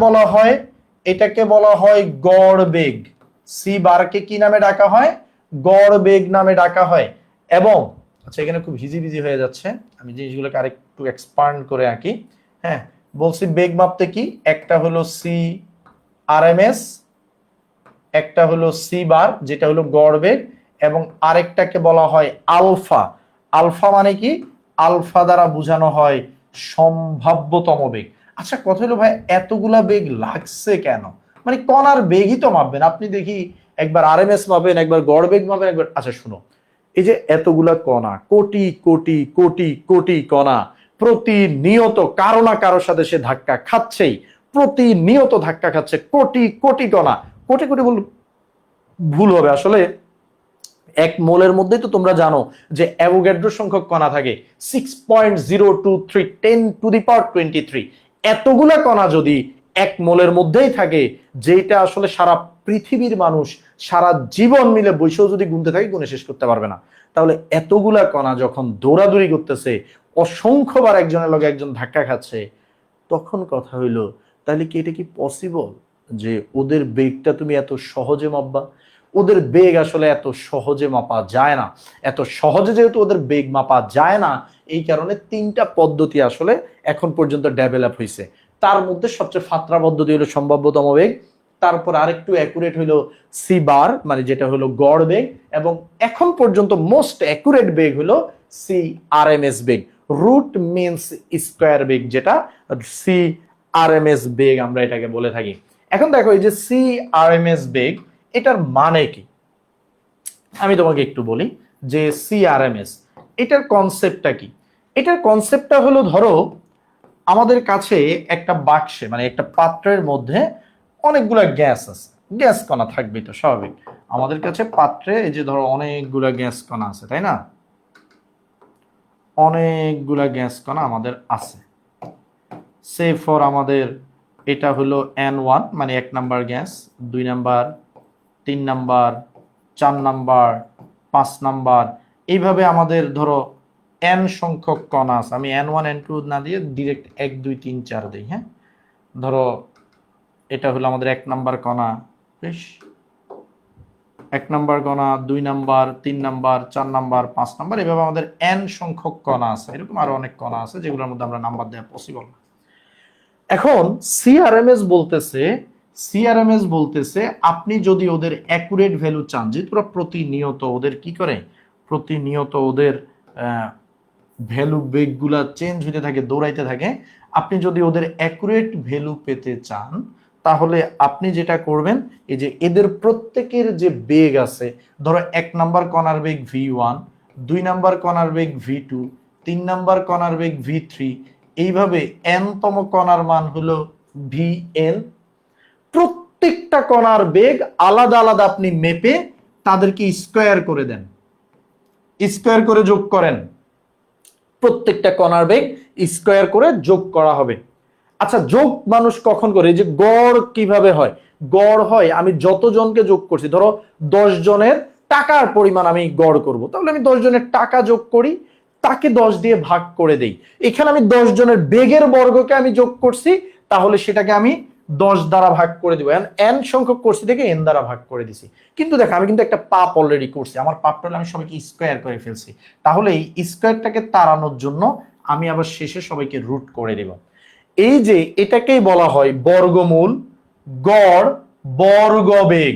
বলা হয় গড় বেগ। সি বারকে কি নামে ডাকা হয়? গড় বেগ নামে ডাকা হয়। এবং আচ্ছা এখানে খুব হিজিবিজি হয়ে যাচ্ছে, আমি জিনিসগুলোকে আরেকটু এক্সপান্ড করে আঁকি। হ্যাঁ, বলছি বেগ মাপতে কি, একটা হলো সি আরএমএস, একটা হলো সি বার যেটা হলো গড় বেগ, এবং আরেকটাকে বলা হয় আলফা। আলফা মানে কি? আলফা দ্বারা বোঝানো হয় সম্ভাব্যতম বেগ। আচ্ছা কথা হলো ভাই এতগুলা বেগ লাগছে কেন? মানে কণার বেগই তো মাপবেন আপনি, দেখি একবার আরএমএস মাপেন, একবার গড় বেগ মাপেন, একবার। আচ্ছা শুনো, এই যে এতগুলা কণা, কোটি কোটি কোটি কোটি কণা প্রতিনিয়ত কারো না কারোর সাথে সে ধাক্কা খাচ্ছেই, প্রতিনিয়ত ধাক্কা খাচ্ছে কোটি কোটি কণা। কোটি কোটি ভুল হবে আসলে। এক মোলের মধ্যেই তো তোমরা জানো যে অ্যাভোগাড্রো সংখ্যক কণা থাকে 6.023 10⁻23। এতগুলা কণা যদি এক মোলের মধ্যেই থাকে, যেটা আসলে সারা পৃথিবীর মানুষ সারা জীবন মিলে বৈশও যদি গুনতে থাকে গুনে শেষ করতে পারবে না। তাহলে এতগুলা কণা যখন দৌড়াদৌড়ি করতেছে, অসংখ্যবার একজনের লগে একজন ধাক্কা খাচ্ছে, তখন কথা হইলো তাহলে কি এটা কি পসিবল যে ওদের বেগটা তুমি এত সহজে মাপবা? ওদের বেগ আসলে এত সহজে মাপা যায় না। এত সহজে যেহেতু ওদের বেগ মাপা যায় না, এই কারণে 3টা পদ্ধতি আসলে এখন পর্যন্ত ডেভেলপ হয়েছে। তার মধ্যে সবচেয়ে ফাত্রা পদ্ধতি হলো সম্ভাব্যতম বেগ, তারপর আরেকটু অ্যাকুরেট হলো সি বার, মানে যেটা হলো গড় বেগ, এবং এখন পর্যন্ত মোস্ট অ্যাকুরেট বেগ হলো সি আরএমএস বেগ, রুট মিনস স্কয়ার বেগ, যেটা সি আরএমএস বেগ আমরা এটাকে বলে থাকি। এখন দেখো এই যে সি আরএমএস বেগ, এটার মানে কি আমি তোমাকে একটু বলি। যে সিআরএমএস এটার কনসেপ্টটা কি? এটার কনসেপ্টটা হলো, ধরো আমাদের কাছে একটা বাক্সে, মানে একটা পাত্রের মধ্যে অনেকগুলা গ্যাস আছে, গ্যাস কণা থাকবেই তো স্বাভাবিক। আমাদের কাছে পাত্রে এই যে ধরো অনেকগুলা গ্যাস কণা আছে, তাই না? অনেকগুলা গ্যাস কণা আমাদের আছে। সে ফর আমাদের এটা হলো N1, মানে 1 number gas, 2 number, 3 number, 4 number, 5 number, এইভাবে আমাদের ধরো n সংখ্যক কণা আছে। আমি N1 N2 না দিয়ে ডিরেক্ট 1 2 3 4 দিই। হ্যাঁ, ধরো এটা হলো আমাদের 1 নাম্বার কণা, বেশ 1 নাম্বার কণা, 2 নাম্বার, 3 নাম্বার, 4 নাম্বার, 5 নাম্বার, এভাবে আমাদের n সংখ্যক কণা আছে। এরকম আরো অনেক কণা আছে যেগুলোর মধ্যে আমরা নাম্বার দেওয়া পসিবল না। এখন সিআরএমএস বলতেছে আপনি যদি ওদের অ্যাকুরেট ভ্যালু চান, যেহেতু প্রতিনিয়ত ওদের কি করে, প্রতিনিয়ত ওদের ভ্যালু বেগগুলা চেঞ্জ হতে থাকে, দৌড়াইতে থাকে। আপনি যদি ওদের অ্যাকুরেট ভ্যালু পেতে চান, তাহলে আপনি যেটা করবেন, এই যে এদের প্রত্যেকের যে বেগ আছে, ধরো 1 নাম্বার কণার বেগ v1, 2 নাম্বার কণার বেগ v2, 3 নাম্বার কণার বেগ v3, এইভাবে n তম কণার মান হলো vn। প্রত্যেকটা কণার বেগ আলাদা আলাদা আপনি মেপে তাদেরকে স্কয়ার করে দেন, স্কয়ার করে যোগ করেন। প্রত্যেকটা কণার বেগ স্কয়ার করে যোগ করা হবে। আচ্ছা যোগ মানুষ কখন করে? যে গড় কিভাবে হয়? গড় হয় আমি যতজনকে যোগ করছি, ধরো 10 জনের টাকার পরিমাণ আমি গড় করব, তাহলে আমি 10 জনের টাকা যোগ করি, তাকে 10 দিয়ে ভাগ করে দেই। এখানে আমি 10 জনের বেগের বর্গকে আমি যোগ করছি, তাহলে সেটাকে আমি 10 দ্বারা ভাগ করে দিব, n সংখ্যক করছি থেকে n দ্বারা ভাগ করে দিছি। কিন্তু দেখো আমি কিন্তু একটা পাপ অলরেডি করছি, আমার পাপটা হলে আমি সবাইকে স্কোয়ার করে ফেলছি। তাহলে এই স্কোয়ারটাকে তাড়ানোর জন্য আমি আবার শেষে সবাইকে রুট করে দেব। এই যে এটাকেই বলা হয় বর্গমূল গড় বর্গবেগ।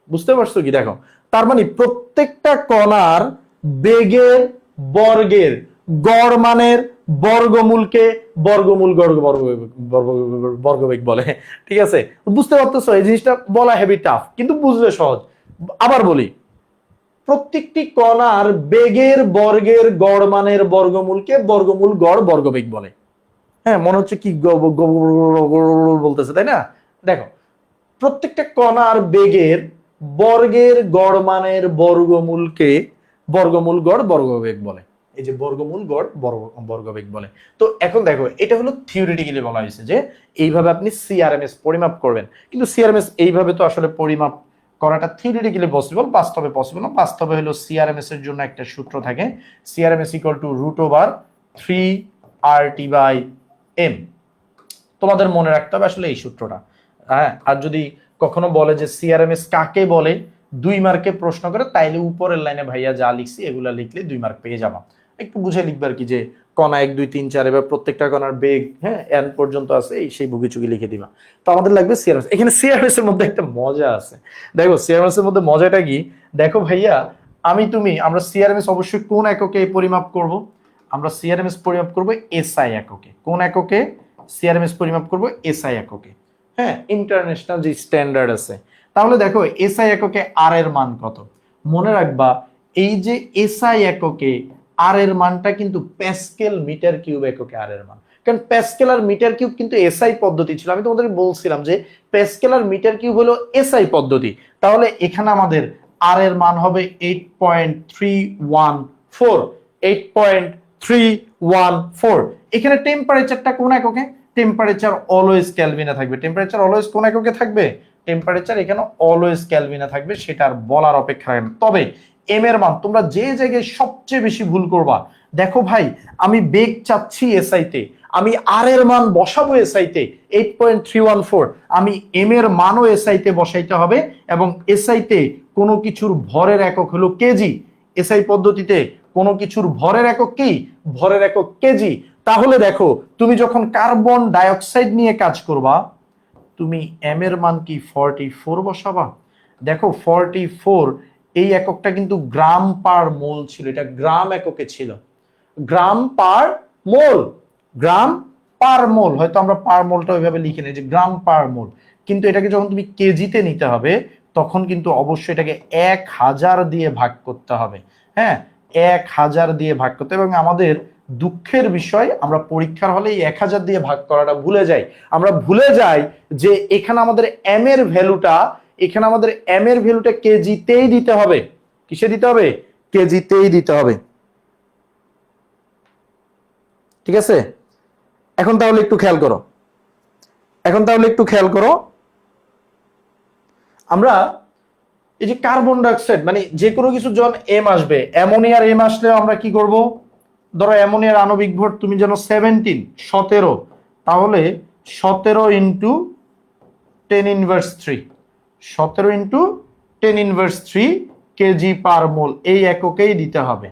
বুঝতে পারছো কি? দেখো তার মানে প্রত্যেকটা কণার বেগের বর্গের গড় মানের বর্গমূলকে বর্গমূল বর্গবেগ বলে। ঠিক আছে, বুঝতে পারতেছো? এই জিনিসটা বলা হেভি টাফ, কিন্তু বুঝলে সহজ। আবার বলি, প্রত্যেকটি কণার বেগের বর্গের গড় মানের বর্গমূলকে বর্গমূল গড় বর্গবেগ বলে। হ্যাঁ, মনে হচ্ছে কি বলতেছে, তাই না? দেখো প্রত্যেকটা কণার বেগের বর্গের গড় মানের বর্গমূলকে বর্গমূল গড় বর্গবেগ বলে। এই যে বর্গমূল গড় বর্গবেগ বলে। তো এখন দেখো এটা হলো থিওরিটিক্যালি বলা হয়েছে যে এইভাবে আপনি সিআরএমএস পরিমাপ করবেন, কিন্তু সিআরএমএস এইভাবে তো আসলে পরিমাপ করাটা থিওরিটিক্যালি পসিবল, বাস্তবে পসিবল না। বাস্তবে হলো সিআরএমএস এর জন্য একটা সূত্র থাকে, সিআরএমএস ইকুয়াল টু √3RT/m। তোমাদের মনে রাখতে হবে আসলে এই সূত্রটা। হ্যাঁ, আর যদি কখনো বলে যে সিআরএমএস কাকে বলে 2 মার্কে প্রশ্ন করে, তাইলে উপরের লাইনে ভাইয়া যা লিখছি এগুলা লিখলে 2 মার্ক পেয়ে যাবা। একটু বুঝে লিখবে আর কি, যে কণা 1 2 3 4 এবার প্রত্যেকটা কণার বেগ হ্যাঁ n পর্যন্ত আছে, এই সেই ভুগিচুগি লিখে দিবা। তো আমাদের লাগবে সিআরএমএস। এখানে সিআরএমএস এর মধ্যে একটা মজা আছে। দেখো সিআরএমএস এর মধ্যে মজাটা কি, দেখো ভাইয়া আমরা সিআরএমএস অবশ্যই কোন এককে পরিমাপ করব? আমরা সিআরএমএস পরিমাপ করব এসআই এককে। কোন এককে সিআরএমএস পরিমাপ করব? এসআই এককে। হ্যাঁ, ইন্টারন্যাশনাল যে স্ট্যান্ডার্ড আছে। তাহলে দেখো এসআই এককে আর এর মান কত? মনে রাখবা এই যে এসআই এককে আর এর মানটা কিন্তু প্যাসকেল মিটার কিউব এককে আর এর মান। কারণ প্যাসকেল আর মিটার কিউব কিন্তু এসআই পদ্ধতি ছিল। আমি তোমাদের বলছিলাম যে প্যাসকেল আর মিটার কিউব হলো এসআই পদ্ধতি। তাহলে এখানে আমাদের আর এর মান হবে 8.314। 8.314। এখানে টেম্পারেচারটা কোন এককে? টেম্পারেচার অলওয়েজ কেলভিনে থাকবে। টেম্পারেচার অলওয়েজ কোন এককে থাকবে? টেম্পারেচার এখানে অলওয়েজ কেলভিনে থাকবে, সেটা আর বলার অপেক্ষা রাখে না। তবে এম এর মান তোমরা যে জায়গায় সবচেয়ে বেশি ভুল করবা, দেখো ভাই আমি বেগ চাচ্ছি এসআইতে, আমি আর এর মান বসাবো এসআইতে 8.314, আমি এম এর মানও এসআইতে বসাইতে হবে, এবং এসআইতে কোনো কিছুর ভরের একক হলো কেজি। এসআই পদ্ধতিতে কোনো কিছুর ভরের একক কি? ভরের একক কেজি। তাহলে দেখো তুমি যখন কার্বন ডাইঅক্সাইড নিয়ে কাজ করবা, তুমি এম এর মান কি 44 বসাবা। দেখো 44 এই এককটা কিন্তু গ্রাম পার মোল ছিল, এটা গ্রাম এককে ছিল। গ্রাম পার মোল, গ্রাম পার মোল। হয়তো আমরা পার মোলটা ওইভাবে লিখে নিই যে গ্রাম পার মোল, কিন্তু এটাকে যখন তুমি কেজিতে নিতে হবে তখন কিন্তু অবশ্যই এটাকে 1000 দিয়ে ভাগ করতে হবে। হ্যাঁ, 1000 দিয়ে ভাগ করতে হবে। এবং আমাদের দুঃখের বিষয়, আমরা পরীক্ষার হলে 1000 দিয়ে ভাগ করাটা ভুলে যাই। আমরা ভুলে যাই যে এখানে আমাদের এম এর ভ্যালুটা, কেজিতেই দিতে হবে। কিসে দিতে হবে? কেজিতেই দিতে হবে। ঠিক আছে, এখন তাহলে একটু খেয়াল করো, আমরা এই যে কার্বন ডাইঅক্সাইড মানে যে কোনো কিছু যখন এম আসবে, অ্যামোনিয়ার এম আসলে আমরা কি করব? ধরো অ্যামোনিয়ার আণবিক ভর তুমি জানো 17, তাহলে 17 ইন্টু 10⁻³ 17 ইন্টু 10⁻³ কেজি পার মোল, এই এককেই দিতে হবে।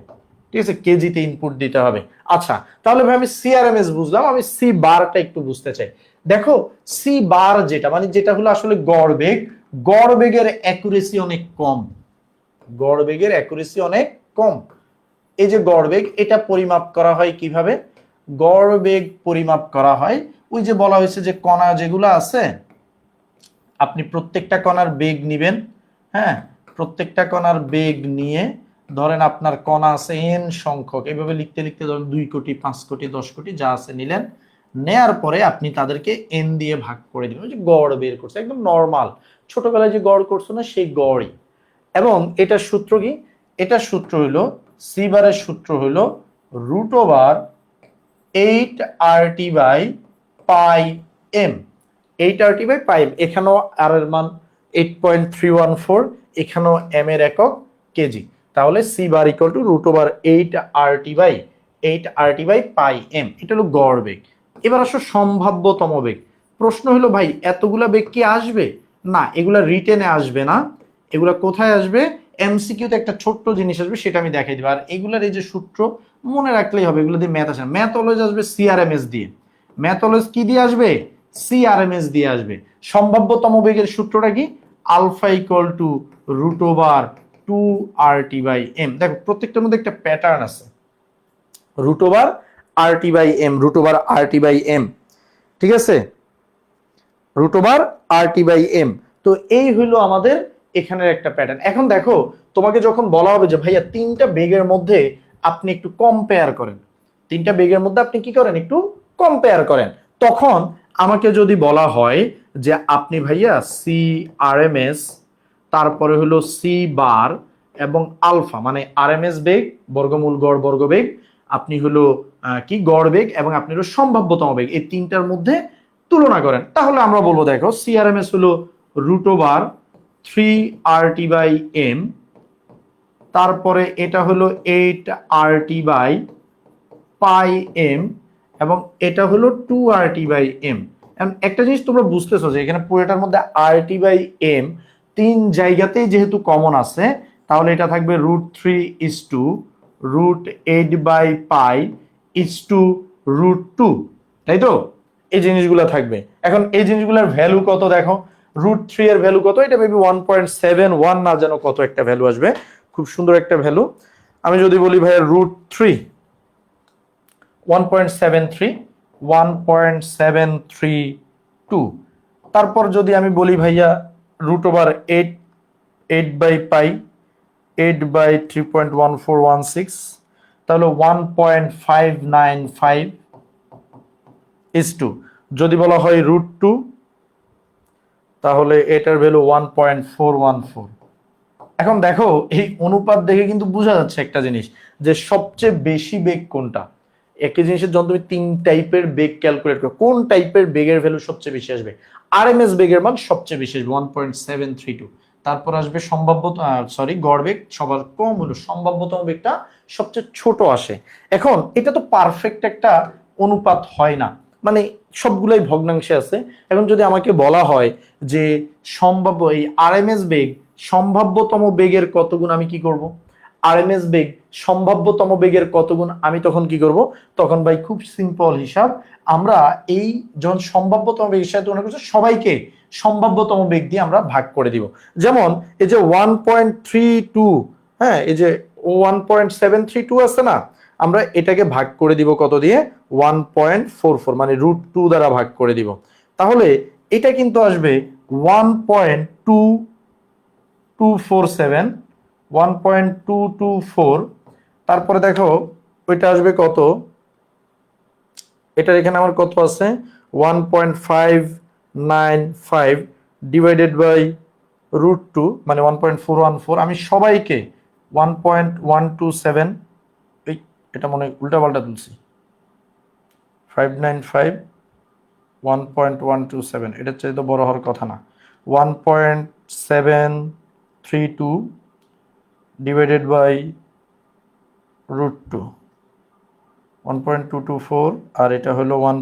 ঠিক আছে, কেজিতে ইনপুট দিতে হবে। আচ্ছা, তাহলে ভাই আমি সিআরএমএস বুঝলাম, আমি সি বারটা একটু বুঝতে চাই। দেখো সি বার যেটা মানে যেটা হলো আসলে গড় বেগ, গড় বেগের অ্যাকুরেসি অনেক কম। গড় বেগের অ্যাকুরেসি অনেক কম। এই যে গড় বেগ, এটা পরিমাপ করা হয় কিভাবে? গড় বেগ পরিমাপ করা হয় ওই যে বলা হয়েছে যে কণা যেগুলো আছে, আপনি প্রত্যেকটা কণার বেগ নিবেন। হ্যাঁ, প্রত্যেকটা কণার বেগ নিয়ে ধরেন আপনার কণা আছে এন সংখ্যক, এইভাবে লিখতে লিখতে ধরেন 2 কোটি 5 কোটি 10 কোটি যা আছে নিলেন, নেয়ার পরে আপনি তাদেরকে এন দিয়ে ভাগ করে দিবেন। যে গড় বের করছে একদম নরমাল, ছোটবেলায় যে গড় করছো না সেই গড়ই। এবং এটা সূত্র কি? এটা সূত্র হইলো সি বারের সূত্র হইলো √8RT/πm। 8RT/πm, এখানেও আর এর মান 8.314, এখানেও এম এর একক কেজি। তাহলে C bar equal to √8RT/πm, এটা হলো গড় বেগ। এবার আসো সম্ভাব্যতম বেগ। প্রশ্ন হলো ভাই এতগুলা বেগ কি আসবে? না, এগুলা রিটেনে আসবে না, এগুলা কোথায় আসবে? এমসিকিউতে একটা ছোট্ট জিনিস আসবে, সেটা আমি দেখাই দিব। আর এগুলার এই যে সূত্র মনে রাখলেই হবে, এগুলো দিয়ে ম্যাথ আসে না। ম্যাথ অলওয়েজ আসবে সিআরএমএস দিয়ে। ম্যাথ অলওয়েজ কি দিয়ে আসবে? সিআরএমএস দিয়ে আসবে। সম্ভাব্যতম বেগের সূত্রটা কি? Alpha equal to root over 2RT/m। দেখো প্রত্যেকটার মধ্যে একটা প্যাটার্ন আছে। Root over RT/m, root over RT/m, ঠিক আছে, রুট ওভার RT/m। তো এই হইলো আমাদের এখানের একটা প্যাটার্ন। এখন দেখো তোমাকে যখন বলা হবে যে ভাইয়া তিনটা বেগের মধ্যে আপনি একটু কম্পেয়ার করেন, তিনটা বেগের মধ্যে আপনি কি করেন? একটু কম্পেয়ার করেন। তখন আমাকে যদি বলা হয় যে আপনি ভাইয়া সিআরএমএস, তারপরে হলো সি বার এবং আলফা, মানে আরএমএস বেগ বর্গমূল গড় বর্গবেগ, আপনি হলো কি গড় বেগ, এবং আপনি হলো সম্ভাব্যতম বেগ, এই তিনটার মধ্যে তুলনা করেন, তাহলে আমরা বলবো দেখো সিআরএমএস হলো রুট ওভার 3RT/m, তারপরে এটা হলো 8RT/m, এবং এটা হলো 2RT/m। একটা জিনিস তোমরা বুঝতেছো যে এখানে পুরোটার মধ্যে RT/m তিন জায়গাতেই যেহেতু কমন আছে, তাহলে এটা থাকবে √3 √8/π/√2, তাই তো? এই জিনিসগুলো থাকবে। এখন এই জিনিসগুলোর ভ্যালু কত দেখো, √3 এর ভ্যালু কত? এটা মেবি 1.71 না যেন কত একটা ভ্যালু আসবে, খুব সুন্দর একটা ভ্যালু। আমি যদি বলি ভাইয়া √3 1.73, 1.732, তারপর যদি আমি বলি ভাইয়া রুট ওভার 8/π, 8/3.1416, তাহলে 1.595 যদি বলা হয় √2, তাহলে এটার ভ্যালু 1.414। এখন দেখো এই অনুপাত দেখে কিন্তু বোঝা যাচ্ছে একটা জিনিস, যে সবচেয়ে বেশি বেগ কোনটা। একই জিনিসের যখন তুমি তিন টাইপের বেগ ক্যালকুলেট করো, কোন টাইপের বেগের ভ্যালু সবচেয়ে বেশি আসবে? আরএমএস বেগের মান সবচেয়ে বেশি আসবে 1.732, তারপর আসবে সম্ভাব্য গড় বেগ সবার কম হলো, সম্ভাব্যতম বেগটা সবচেয়ে ছোট আসে। এখন এটা তো পারফেক্ট একটা অনুপাত হয় না, মানে সবগুলাই ভগ্নাংশে আছে। এখন যদি আমাকে বলা হয় যে সম্ভাব্য এই আরএমএস বেগ সম্ভাব্যতম বেগের কত গুণ, আমি কি করব? আরএমএস বেগ সম্ভাব্যতম বেগের কত গুণ, আমি তখন কি করব? তখন ভাই খুব সিম্পল হিসাব, আমরা এই যখন সম্ভাব্যতম বেগের সাথে তুলনা করছি, সবাইকে সম্ভাব্যতম বেগ দিয়ে আমরা ভাগ করে দিব। যেমন এই যে 1.32, হ্যাঁ, এই যে 1.732 আছে না, আমরা এটাকে ভাগ করে দিব কত দিয়ে? 1.44, মানে √2 দ্বারা ভাগ করে দিব। তাহলে এটা কিন্তু আসবে 1.2247, 1.224। তারপরে দেখো ওইটা আসবে কত, এটা এখানে আমার কত আছে? 1.595 ডিভাইডেড বাই √2, মানে 1.414। আমি সবাইকে 1.127, এটা মনে উল্টা পাল্টা তুলছি, 595 1.127, এটার চাইতে বড় হওয়ার কথা না। 1.732 ডিভাইডেড বাই √2, 1.224, আর এটা হলো 1.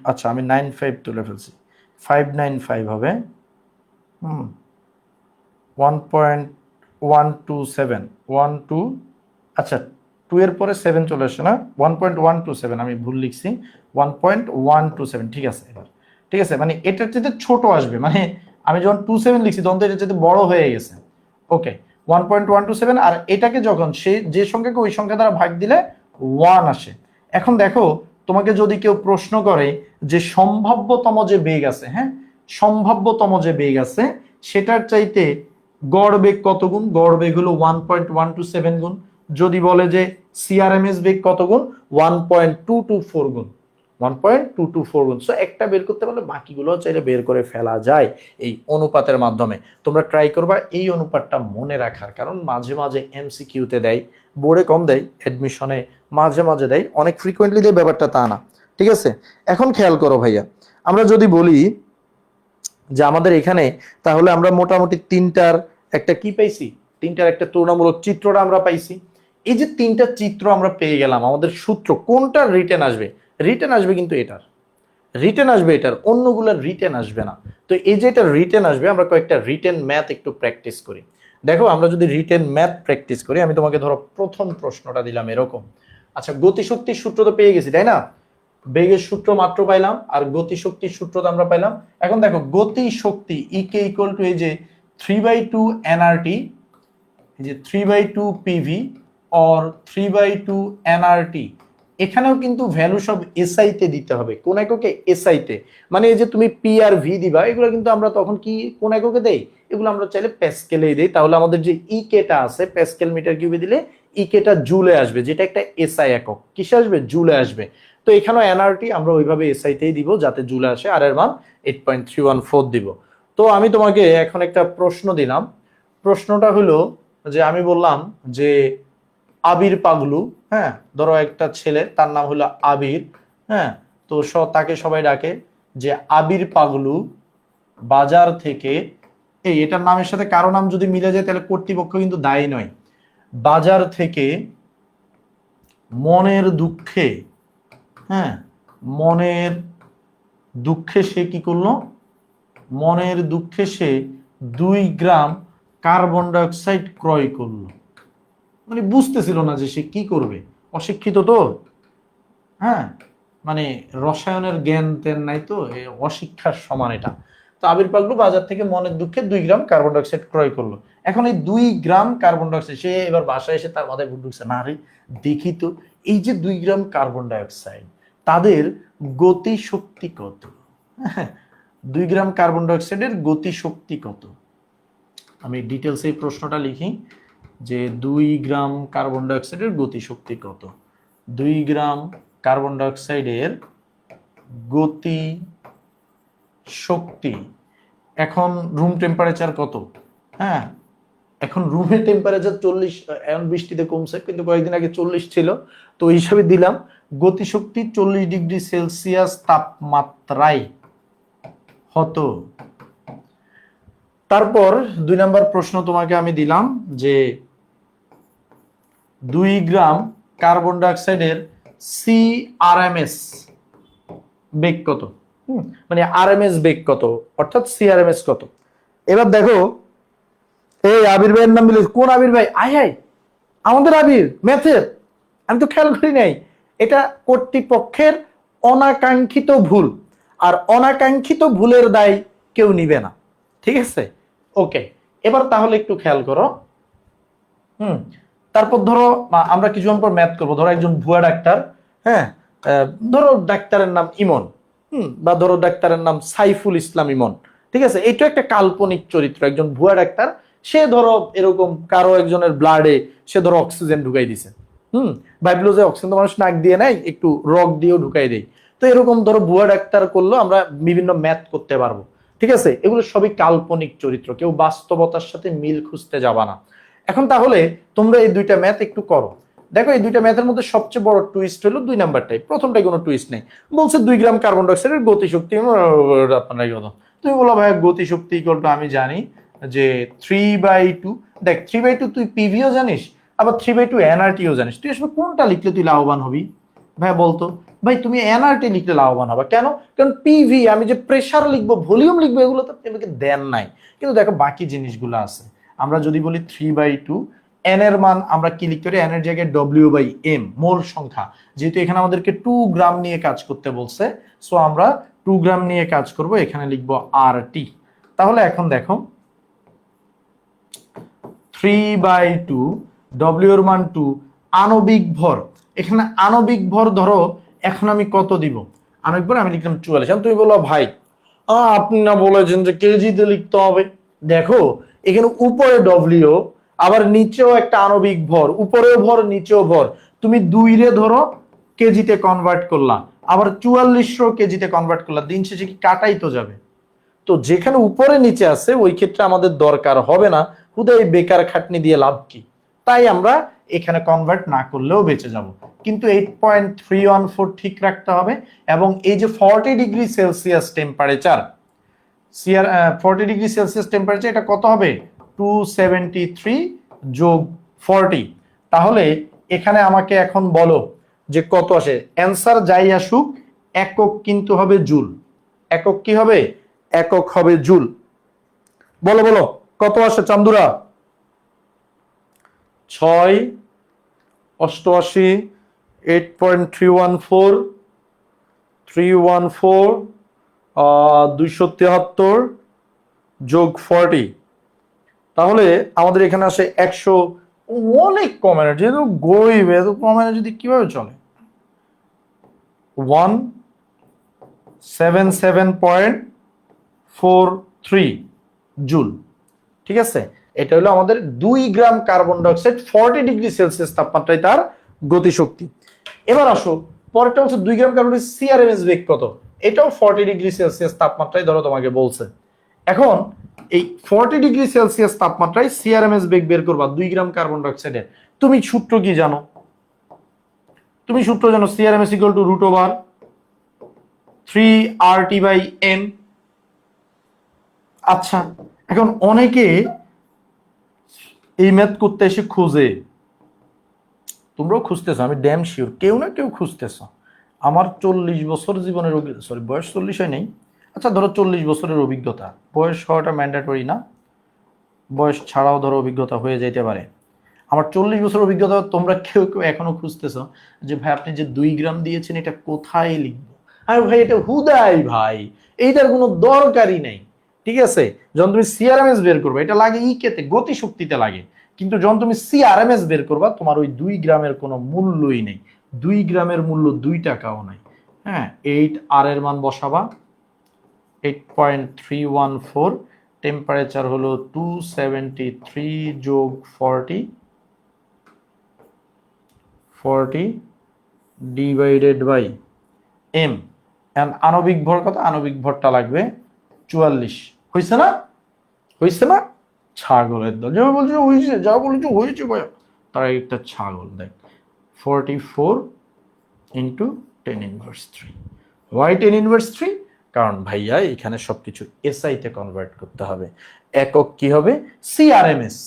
আচ্ছা আমি 95 তুলে ফেলছি, 595 হবে 1.127, 12, আচ্ছা 2 এর পরে 7 চলে আসে না, 1.127, আমি ভুল লিখছি, 1.127, ঠিক আছে এবার, ঠিক আছে, মানে এটার চাইতে ছোট আসবে, মানে আমি যখন 27 লিখছি তখন তো এটার চাইতে বড় হয়ে গেছে। ওকে, 1.127, আর এটাকে যখন সে যে সংখ্যাকে ওই সংখ্যা দ্বারা ভাগ দিলে 1 আসে। এখন দেখো তোমাকে যদি কেউ প্রশ্ন করে যে সম্ভাব্যতম যে বেগ আছে, হ্যাঁ, সম্ভাব্যতম যে বেগ আছে সেটার চাইতে গড় বেগ কত গুণ? গড় বেগ হলো 1.127 গুণ। যদি বলে যে সিআরএমএস বেগ কত গুণ? 1.224 গুণ, 1.224 গুণ। সো একটা বের করতে পারলে বাকিগুলো চাইলে বের করে ফেলা যায় এই অনুপাতের মাধ্যমে। তোমরা ট্রাই করবা এই অনুপাতটা মনে রাখার, কারণ মাঝে মাঝে এমসিকিউতে দেয়, বোর্ডে কম দেয়, অ্যাডমিশনে মাঝে মাঝে দেয়, অনেক ফ্রিকোয়েন্টলি দেয়, ব্যাপারটা তা না, ঠিক আছে? এখন খেয়াল করো ভাইয়া, আমরা যদি বলি যে আমাদের এখানে, তাহলে আমরা মোটামুটি তিনটার একটা কি পাইছি? তিনটার একটা তুলনামূলক চিত্রটা আমরা পাইছি। এই যে তিনটা চিত্র আমরা পেয়ে গেলাম, আমাদের সূত্র কোনটা রিটেন আসবে? রিটেন আসবে কিন্তু এটার, রিটেন আসবে, এটার অন্যগুলোর রিটেন আসবে না। তো এই যে এটা রিটেন আসবে, আমরা কয়েকটা রিটেন ম্যাথ একটু প্র্যাকটিস করি। দেখো আমরা যদি রিটেন ম্যাথ প্র্যাকটিস করি, আমি তোমাকে ধরো প্রথম প্রশ্নটা দিলাম এরকম। আচ্ছা, গতিশক্তির সূত্র তো পেয়ে গেছি তাই না? বেগের সূত্র মাত্র পাইলাম, আর গতিশক্তির সূত্র তো আমরা পাইলাম। এখন দেখো গতিশক্তি ইকে ইকুয়াল টু এই যে 3/2 এনআরটি, এই যে 3/2 পিভি অর 3/2 এনআরটি। এখানেও কিন্তু ভ্যালু সব এসআই তে দিতে হবে, কোন এককে? এসআই তে। মানে এই যে তুমি পি আর ভি দিবা, এগুলো কিন্তু আমরা তখন কি কোন এককে দেই? এগুলো আমরা চাইলে প্যাসকেলেই দেই। তাহলে আমাদের যে ইকেটা আছে, প্যাসকেল মিটার কিউবে দিলে ইকেটা জুলে আসবে, যেটা একটা এসআই একক। কিসে আসবে? জুলে আসবে। তো এখানেও এনআরটি আমরা ওইভাবে এসআই তেই দিব যাতে জুলে আসে, আর এর মান 8.314 দিব। তো আমি তোমাকে এখন একটা প্রশ্ন দিলাম। প্রশ্নটা হলো যে আমি বললাম যে আবির পাগলু, হ্যাঁ, ধরো একটা ছেলে, তার নাম হলো আবির, হ্যাঁ, তো তাকে সবাই ডাকে যে আবির পাগলু বাজার থেকে, এটার নামের সাথে কারো নাম যদি মিলে যায় তাহলে কর্তৃপক্ষ কিন্তু দায়ী নয়। বাজার থেকে মনের দুঃখে, হ্যাঁ, মনের দুঃখে সে কি করলো? মনের দুঃখে সে 2 গ্রাম কার্বন ডাইঅক্সাইড ক্রয় করলো। মানে বুঝতেছিল না যে সে কি করবে, অশিক্ষিত তো, হ্যাঁ, মানে রসায়নের জ্ঞান তেন নাই তো, অশিক্ষার সমান এটা। তো আবির পাগলু বাজার থেকে মনের দুঃখে 2 গ্রাম কার্বন ডাইঅক্সাইড ক্রয় করলো। এখন এই 2 গ্রাম কার্বন ডাইঅক্সাইড, সে এবার বাসায় এসে তার মাথায় ঢুকছে, না রে দেখি তো এই যে 2 গ্রাম কার্বন ডাইঅক্সাইড, তাদের গতি শক্তি কত? 2 গ্রাম কার্বন ডাইঅক্সাইডের গতি শক্তি কত? আমি ডিটেলস এই প্রশ্নটা লিখি যে 2 গ্রাম কার্বন ডাইঅক্সাইডের গতি শক্তি কত। 2 গ্রাম কার্বন ডাইঅক্সাইডের গতি শক্তি, এখন রুম টেম্পারেচার কত? হ্যাঁ, এখন রুমের টেম্পারেচার 40, এখন বৃষ্টিতে কমছে, কিন্তু কয়েকদিন আগে 40 ছিল। তো ওই হিসাবে দিলাম গতিশক্তি 40 ডিগ্রি সেলসিয়াস তাপমাত্রায় হতো। তারপর 2 নম্বর প্রশ্ন তোমাকে আমি দিলাম যে 2 গ্রাম কার্বন ডাইঅক্সাইডের সিআরএমএস বেগ কত? মানে আরএমএস বেগ কত, অর্থাৎ সিআরএমএস কত? এবার দেখো, এই আবির ভাইয়ের নাম বলে, কোন আবির ভাই? আয় আয়, আমাদের আবির ম্যাথের। আমি তো খেয়াল করি নাই। এটা কর্তৃপক্ষের অনাকাঙ্ক্ষিত ভুল, আর অনাকাঙ্ক্ষিত ভুলের দায় কেউ নিবে না, ঠিক আছে? ওকে, এবার তাহলে একটু খেয়াল করো। তারপর ধরো আমরা কিছুক্ষণ পর ম্যাথ করবো। ধরো একজন ভুয়া ডাক্তার, হ্যাঁ, ধরো ডাক্তারের নাম ইমন, বা ধরো ডাক্তারের নাম সাইফুল ইসলাম ইমন, ঠিক আছে? এটা একটা কাল্পনিক চরিত্র, একজন ভুয়া ডাক্তার। সে ধরো এরকম কারো একজনের ব্লাডে সে ধরো অক্সিজেন ঢুকাই দিছে, ভাবলো যে অক্সিজেন তো মানুষ নাক দিয়ে নেয়, একটু রক দিয়েও ঢুকাই দেয়। তো এরকম ধরো ভুয়া ডাক্তার করলো, আমরা বিভিন্ন ম্যাথ করতে পারবো, ঠিক আছে? এগুলো সবই কাল্পনিক চরিত্র, কেউ বাস্তবতার সাথে মিল খুঁজতে যাবা না। এখন তাহলে তোমরা এই দুইটা ম্যাথ একটু করো। দেখো এই দুইটা ম্যাথের মধ্যে সবচেয়ে বড় টুইস্ট হলো 2 নাম্বারটাই। প্রথমটাই কোনো টুইস্ট নেই, বলছে 2 গ্রাম কার্বন ডাইঅক্সাইডের গতিশক্তি। তুমি বলো ভাই গতিশক্তি ইকুয়াল টু আমি জানি যে 3/2। দেখ 3/2 তুই পিভিও জানিস, আবার 3/2 এনআরটিও জানিস। তুই আসলে কোনটা লিখলে তুই লাভবান হবি ভাই বলতো? ভাই তুমি এনআরটি লিখলে লাভবান হবে কেন? কারণ পিভি, আমি যে প্রেসার লিখবো, ভলিউম লিখবো, এগুলো তো তোমাকে দেন নাই। কিন্তু দেখো বাকি জিনিসগুলো আছে। আমরা যদি বলি 3/2, এন এর মান আমরা কি লিখতে পারি? এন এর জায়গায় W/M, মোল সংখ্যা। যেহেতু এখানে আমাদেরকে 2 গ্রাম নিয়ে কাজ করতে বলছে, সো আমরা 2 গ্রাম নিয়ে কাজ করব, এখানে লিখবো RT। তাহলে এখন দেখো 3/2, W এর মান 2, আণবিক ভর, এখানে আণবিক ভর ধরো এখন আমি কত দিব? আণবিক ভর আমি লিখলাম 44। তুমি বলো ভাই আপনি না বলেছেন যে কেজিতে লিখতে হবে। দেখো এখানে উপরে ডব্লিউ, আবার নিচেও একটা আণবিক ভর, উপরেও ভর নিচেও ভর। তুমি 2 রে ধরো কেজিতে কনভার্ট করলা, আবার 44 কেজিতে কনভার্ট করলা, দিন শেষে কি কাটাই তো যাবে। তো যেখানে উপরে নিচে আছে ওই ক্ষেত্রে আমাদের দরকার হবে না, হুদাই বেকার খাটনি দিয়ে লাভ কি? তাই আমরা এখানে কনভার্ট না করলেও বেঁচে যাব। কিন্তু 8.314 ঠিক রাখতে হবে। এবং এই যে 40 degree Celsius temperature, 40 degree Celsius temperature, এটা কত হবে? 273 যোগ 40। তাহলে এখানে আমাকে এখন বলো যে কত আসে। অ্যান্সার যাই আসুক, একক কিন্তু হবে জুল। একক কি হবে? একক হবে জুল। বলো বলো কত আসে চান্দুরা? 6 88 8.314 314 273 যোগ 40, তাহলে আমাদের এখানে আসে 100। অনেক কমে না, যেহেতু গরিব এত কমে না যদি কিভাবে চলে? 177.43 জুল। ঠিক আছে, এটা হলো আমাদের 2 গ্রাম কার্বন ডাইঅক্সাইড 40 ডিগ্রি সেলসিয়াস তাপমাত্রায় তার গতিশক্তি। এবার আসো পরেরটা হচ্ছে 2 গ্রাম কার্বন সিআরএমএস বেগ কত? এটাও 40 ডিগ্রি সেলসিয়াস তাপমাত্রায় ধরো তোমাকে বলছে। এখন এই 40 ডিগ্রি সেলসিয়াস তাপমাত্রায় সিআরএমএস বেগ বের করবা 2 গ্রাম কার্বন ডাইঅক্সাইডের। তুমি সূত্র কি জানো? তুমি সূত্র জানো সিআরএমএস ইকুয়াল টু √3RT/m। আচ্ছা, এখন অনেকে এই ম্যাথ করতে এসে খুঁজে, তোমরাও খুঁজতেছো, আমি ড্যাম শিওর কেউ না কেউ খুঁজতেছো। আমার 40 বছর জীবনের সরি বয়স 40 হয় নাই, আচ্ছা ধরো 40 বছরের অভিজ্ঞতা। বয়স হওয়াটা ম্যান্ডেটরি না, বয়স ছাড়াও ধরো অভিজ্ঞতা হয়ে যেতে পারে। আমার 40 বছর অভিজ্ঞতা, তোমরা কেউ কেউ এখনো খুঁজতেছো যে ভাই আপনি যে 2 গ্রাম দিয়েছেন এটা কোথায় লিখবো? আরে ভাই এটা হুদাই ভাই, এইটার কোনো দরকারই নেই। ঠিক আছে, যখন তুমি সিআরএমএস বের করবে এটা লাগে ইকেতে, গতিশক্তিতে লাগে, কিন্তু যখন তুমি সিআরএমএস বের করবা তোমার ওই 2 গ্রামের কোনো মূল্যই নেই। 2 গ্রামের মূল্য 2 টাকাও নাই। হ্যাঁ, 8R এর মান বসাবা 8.314, টেম্পারেচার হলো 273 যোগ 40 ডিভাইডেড বাই এম। আণবিক ভর কত? আণবিক ভরটা লাগবে 44। হয়েছে না? হয়েছে না? ছাগলের দল যেভাবে বলছো হয়েছে, যা বলেছো হয়েছে ভাইয়া, তারা একটা ছাগল। দেখ 44 ইন্টু 10⁻³ ওয়াই 10⁻³? কারণ ভাইয়া এখানে সবকিছু এসআই তে কনভার্ট করতে হবে। একক কি হবে? সিআরএমএস।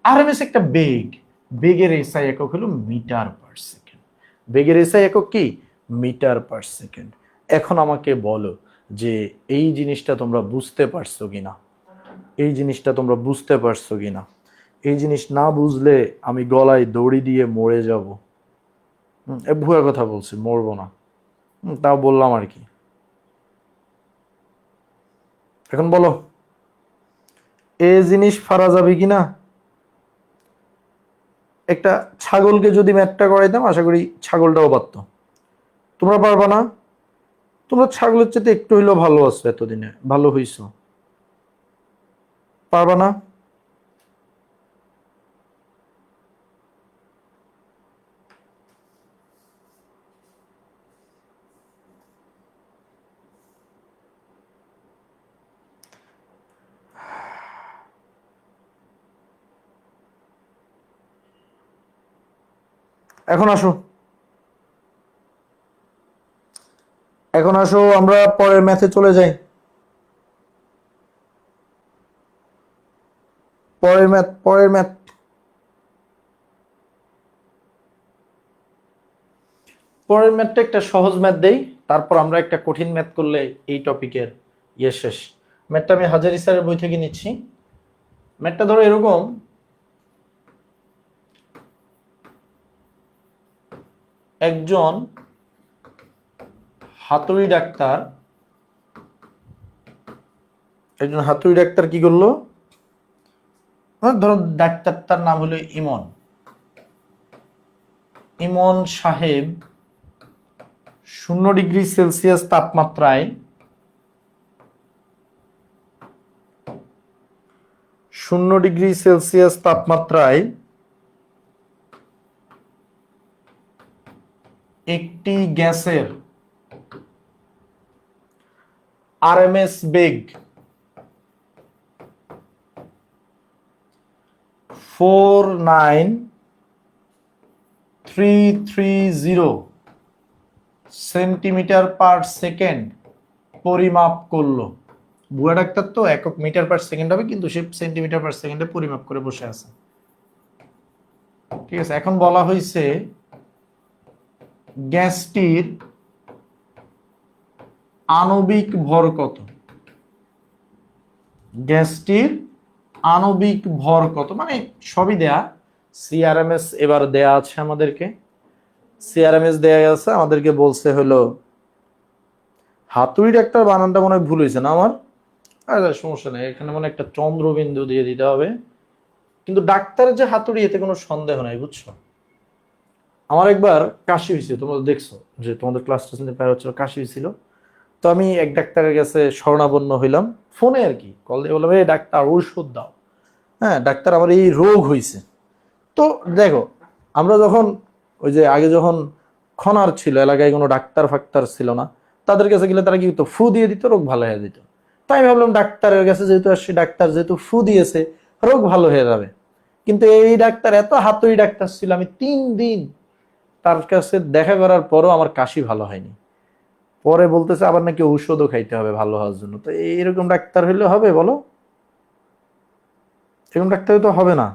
আরএমএস একটা বেগ, বেগের এসআই একক হলো মিটার পার সেকেন্ড। বেগের এসআই একক কি? Metre per second. এখন আমাকে বলো যে এই জিনিসটা তোমরা বুঝতে পারছো কিনা? এই জিনিসটা তোমরা বুঝতে পারছো কিনা? এই জিনিস না বুঝলে আমি গলায় দড়ি দিয়ে মরে যাব। ভুয়া কথা বলছি, মরবো না, তাও বললাম আর কি। এখন বলো এ জিনিস ফারা যাবে কিনা? একটা ছাগলকে যদি ম্যাটটা করাইতাম আশা করি ছাগলটাও পারত। তোমরা পারবা না? তোমরা ছাগলের চেয়ে একটু হইলেও ভালো আছো, এতদিনে ভালো হইছো, পারবা না? এখন আসো, এখন আসো আমরা পরের ম্যাথে চলে যাই। পরের ম্যাথ, পরের ম্যাথ। পরের ম্যাথটা একটা সহজ ম্যাথ দেই, তারপর আমরা একটা কঠিন ম্যাথ করলে এই টপিকের ইয়ে শেষ। ম্যাথটা আমি হাজারি স্যারের বই থেকে নিচ্ছি। ম্যাথটা ধরো এরকম, একজন হাতুড়ি ডাক্তার, একজন হাতুড়ি ডাক্তার কি করলো? ধরো ডাক্তারটার নাম হলো ইমন। ইমন সাহেব 0 ডিগ্রি সেলসিয়াস তাপমাত্রায় 0 ডিগ্রি সেলসিয়াস তাপমাত্রায় একটি গ্যাসের আরএমএস বেগ 49330 সেন্টিমিটার পার সেকেন্ড পরিমাপ করলো। বুয়া ডাক্তার তো একক মিটার পার সেকেন্ড হবে, কিন্তু সে সেন্টিমিটার পার সেকেন্ডে পরিমাপ করে বসে আছে। ঠিক আছে, এখন বলা হয়েছে গ্যাসটির আণবিক ভর কত, গ্যাসটির আণবিক ভর কত, মানে সবই দেয়া। সিআরএমএস এবার দেয়া আছে আমাদেরকে, সিআরএমএস দেয়া আছে আমাদেরকে, বলছে হলো হাতুড়ির একটা বানানটা মনে হয় ভুল হয়েছে না আমার, আরে সমস্যা নেই, এখানে মনে একটা চন্দ্রবিন্দু দিয়ে দিতে হবে, কিন্তু ডাক্তারের যে হাতুড়ি এতে কোনো সন্দেহ নাই, বুঝছো। আমার একবার কাশি হয়েছিল, তোমরা দেখছো যে তোমাদের ক্লাস প্রায় হচ্ছিল, কাশি হয়েছিল। তো আমি এক ডাক্তারের কাছে শরণাপন্ন হইলাম, ফোনে আর কি কল দিয়ে বললাম, এই ডাক্তার ঔষধ দাও, হ্যাঁ ডাক্তার আমার এই রোগ হয়েছে। তো দেখো, আমরা যখন ওই যে আগে যখন খনার ছিল, এলাকায় কোনো ডাক্তার ফাক্তার ছিল না, তাদের কাছে গেলে তারা কি করতো, ফু দিয়ে দিত, রোগ ভালো হয়ে যেত। তাই আমি ভাবলাম ডাক্তারের কাছে যেহেতু আসছি, ডাক্তার যেহেতু ফু দিয়েছে, রোগ ভালো হয়ে যাবে। কিন্তু এই ডাক্তার এত হাতুড়ি ডাক্তার ছিল, আমি 3 দিন তার কাছে দেখা করার পরও আমার কাশি ভালো হয়নি। পরে বলতেছে আবার নাকি ঔষধও খাইতে হবে ভালো হওয়ার জন্য। তো এইরকম ডাক্তার হইলে হবে বলো? এরকম ডাক্তার তো হবে না।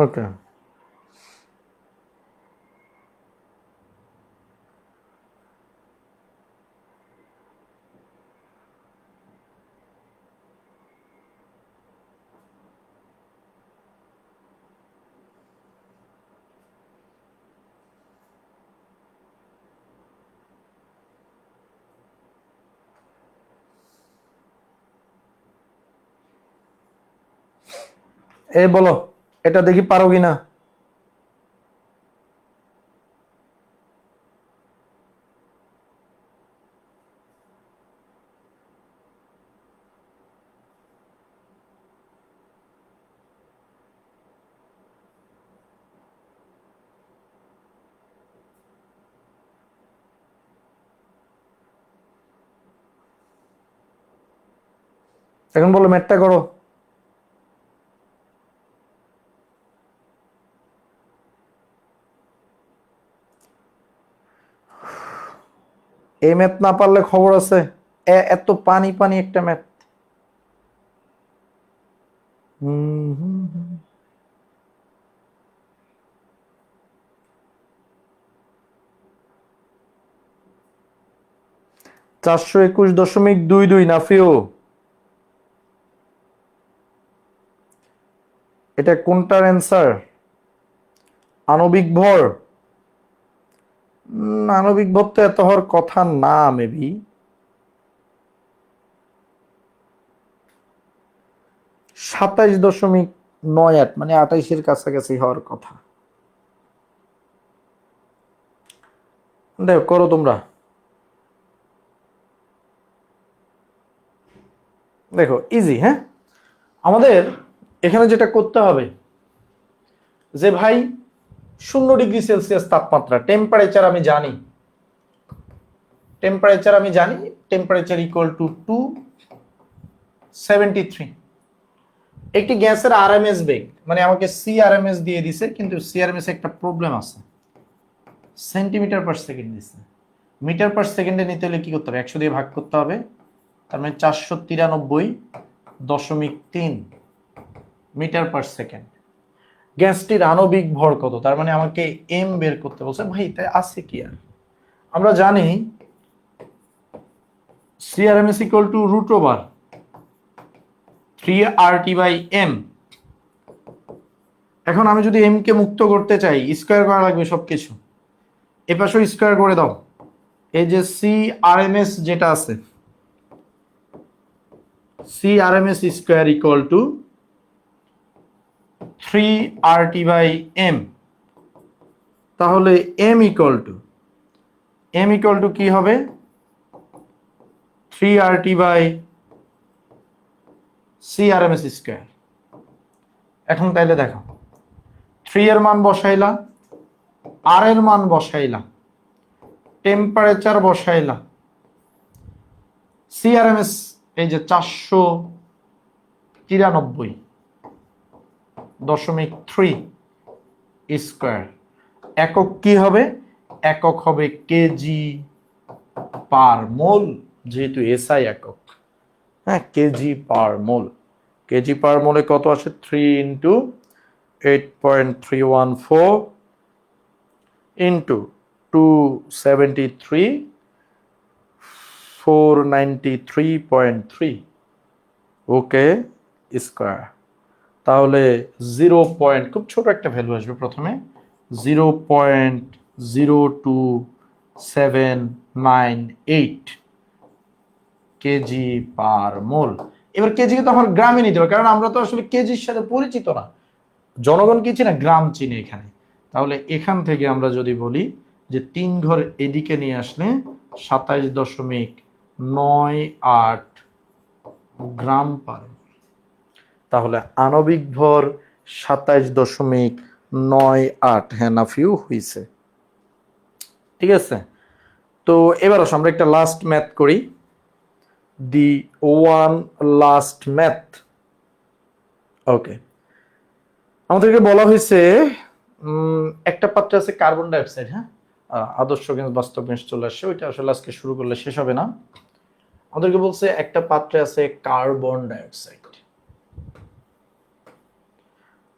ওকে, এ বলো, এটা দেখি পারো কিনা। এখন বলো ম্যাথটা করো। এই ম্যাথ না পারলে খবর আছে, এত পানি পানি একটা ম্যাথ। 421.22 নাফিও, এটা কোনটার অ্যান্সার? আণবিক ভর, আণবিক ভর তো এত হওয়ার কথা না, মেবি 27.98, মানে 28-এর কাছাকাছি হওয়ার কথা। দেখো করো তোমরা, দেখো ইজি। হ্যাঁ, আমাদের এখানে যেটা করতে হবে যে ভাই 0°C তাপমাত্রা, টেম্পারেচার আমি জানি, টেম্পারেচার ইকুয়াল টু 273। একটি গ্যাসের আরএমএস বেগ, মানে আমাকে সিআরএমএস দিয়ে দিছে, কিন্তু সিআরএমএস একটা প্রবলেম আছে, সেন্টিমিটার পার সেকেন্ড দিছে। মিটার পার সেকেন্ডে নিতে হলে কি করতে হবে, 100 দিয়ে ভাগ করতে হবে, তার মানে 493.3 মিটার পার সেকেন্ড। গ্যাসটির আণবিক ভর কত, তার মানে আমাকে এম বের করতে বলছে। ভাই তাই আছে কি আর, আমরা জানি সিআরএমএস ইকুয়াল টু √3RT/m। এখন আমি যদি এম কে মুক্ত করতে চাই, স্কয়ার করা লাগবে সবকিছু, এ পাশেও স্কয়ার করে দাও। এই যে সিআরএমএস যেটা আছে, CRMS square equal to 3RT/m। তাহলে এম ইকুয়াল টু কি হবে, 3RT/CRMS স্কয়ার। এখন তাইলে দেখো, 3 এর মান বসাইলা, আর এর মান বসাইলা, টেম্পারেচার বসাইলা, সিআরএমএস এই যে 493.3 স্কয়ার। একক কি হবে, একক হবে কেজি পার মোল, যেহেতু এসআই একক। হ্যাঁ, কেজি পার মোল, কেজি পার মোলে কত আসে, 3 × 8.314 into 273 493.3 ওকে স্কয়ার। তাহলে 0. খুব ছোট একটা ভ্যালু আসবে প্রথমে 0.02798 কেজি পার মোল। এবার কেজিকে তো আমার গ্রামে নিতে হবে, কারণ আমরা তো আসলে কেজির সাথে পরিচিত না, জনগণ কি চিনে, গ্রাম চিনে এখানে। তাহলে এখান থেকে আমরা যদি বলি যে 3 ঘর এদিকে নিয়ে আসলে 27.98 গ্রাম পার, তাহলে আণবিক ভর 27.98। হ্যাঁ নাফিউ হইছে, ঠিক আছে। তো এবার আসো আমরা একটা লাস্ট ম্যাথ করি, দি ওয়ান লাস্ট ম্যাথ। ওকে, আমাদেরকে বলা হয়েছে একটা পাত্রে আছে কার্বন ডাইঅক্সাইড। হ্যাঁ, আদর্শ গ্যাস বাস্তব গ্যাস চলে আসছে, ওইটা আসলে আজকে শুরু করলে শেষ হবে না। আমাদেরকে বলছে একটা পাত্রে আছে কার্বন ডাইঅক্সাইড,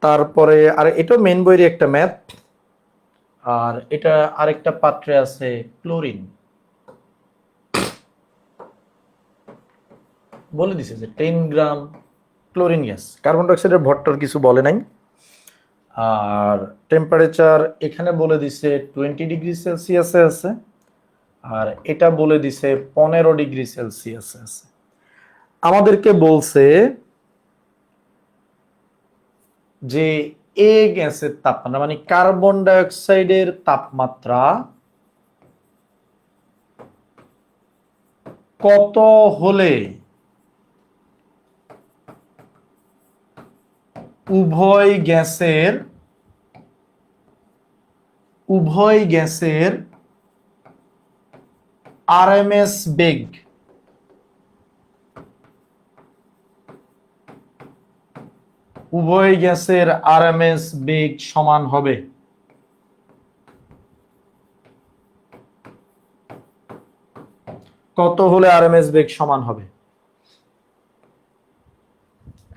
তারপরে আর এটা মেন বইয়ের একটা ম্যাথ, আর এটা আরেকটা পাত্রে আছে ক্লোরিন। বলে দিছে যে 10 গ্রাম ক্লোরিন গ্যাস, কার্বন ডাইঅক্সাইডের ভরটার কিছু বলে নাই। আর টেম্পারেচার এখানে বলে দিছে 20 ডিগ্রি সেলসিয়াসে আছে, আর এটা বলে দিছে 15 ডিগ্রি সেলসিয়াসে আছে। আমাদেরকে বলছে যে এ গ্যাসের তাপমাত্রা মানে কার্বন ডাইঅক্সাইডের তাপমাত্রা কত হলে উভয় গ্যাসের আরএমএস বেগ সমান হবে। কত হলে আরএমএস বেগ সমান হবে?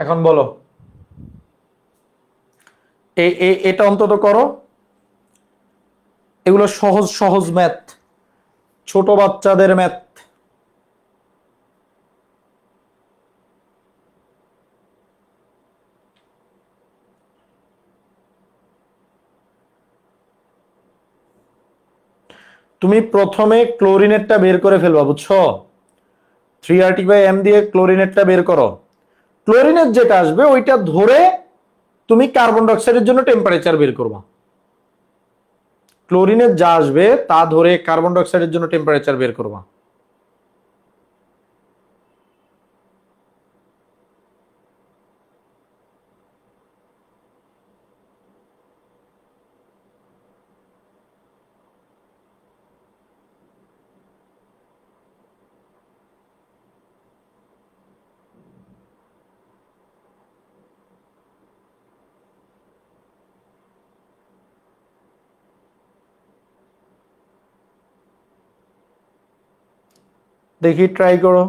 এখন বলো, এটা অন্তত করো। এগুলো সহজ সহজ ম্যাথ, ছোট বাচ্চাদের ম্যাথ। তুমি প্রথমে ক্লোরিনেটটা বের করে ফেলবা, বুঝছো? 3RT/m দিয়ে ক্লোরিনেটটা বের করো। ক্লোরিনেট যেটা আসবে ওইটা ধরে তুমি কার্বন ডাইঅক্সাইডের জন্য টেম্পারেচার বের করবা। ক্লোরিনের যা আসবে তা ধরে কার্বন ডাইঅক্সাইডের জন্য টেম্পারেচার বের করবা। দেখি ট্রাই করো।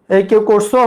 এই কেউ করছো?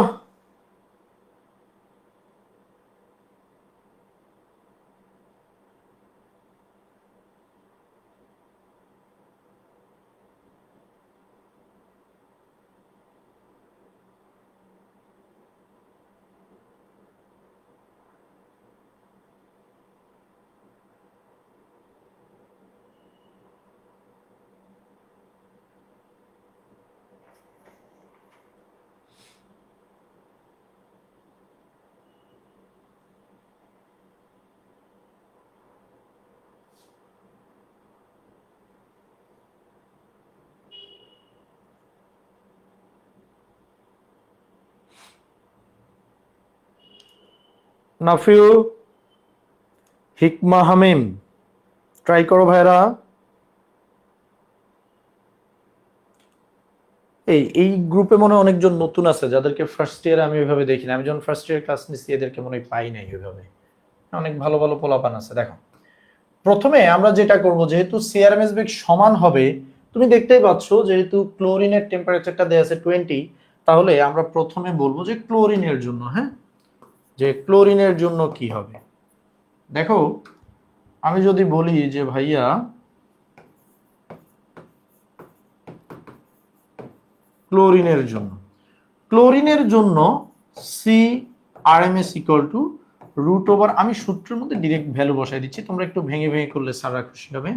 নাফিউ, হিকমা, হামিম, ট্রাই করো ভাইরা। এই গ্রুপে মনে হয় অনেকজন নতুন আছে যাদেরকে ফার্স্ট ইয়ারে আমি ওইভাবে দেখি না। আমি যখন ফার্স্ট ইয়ার ক্লাস নিচ্ছি এদেরকে মনে হয় পাই নাই ওইভাবে। অনেক ভালো ভালো পোলাপান আছে। দেখো প্রথমে আমরা যেটা করব, যেহেতু সিআরএমএস বেগ সমান হবে, তুমি দেখতেই পাচ্ছ যেহেতু ক্লোরিনের টেম্পারেচারটা দেয়া আছে 20, তাহলে আমরা প্রথমে বলবো যে ক্লোরিনের জন্য, হ্যাঁ, যে ক্লোরিনের জন্য কি হবে। দেখো আমি যদি বলি যে ভাইয়া ক্লোরিনের জন্য C RMS equal to root over, আমি সূত্রের মধ্যে ডিরেক্ট ভ্যালু বসাই দিচ্ছি, তোমরা একটু ভেঙে ভেঙে করলে সারা খুশি হবে।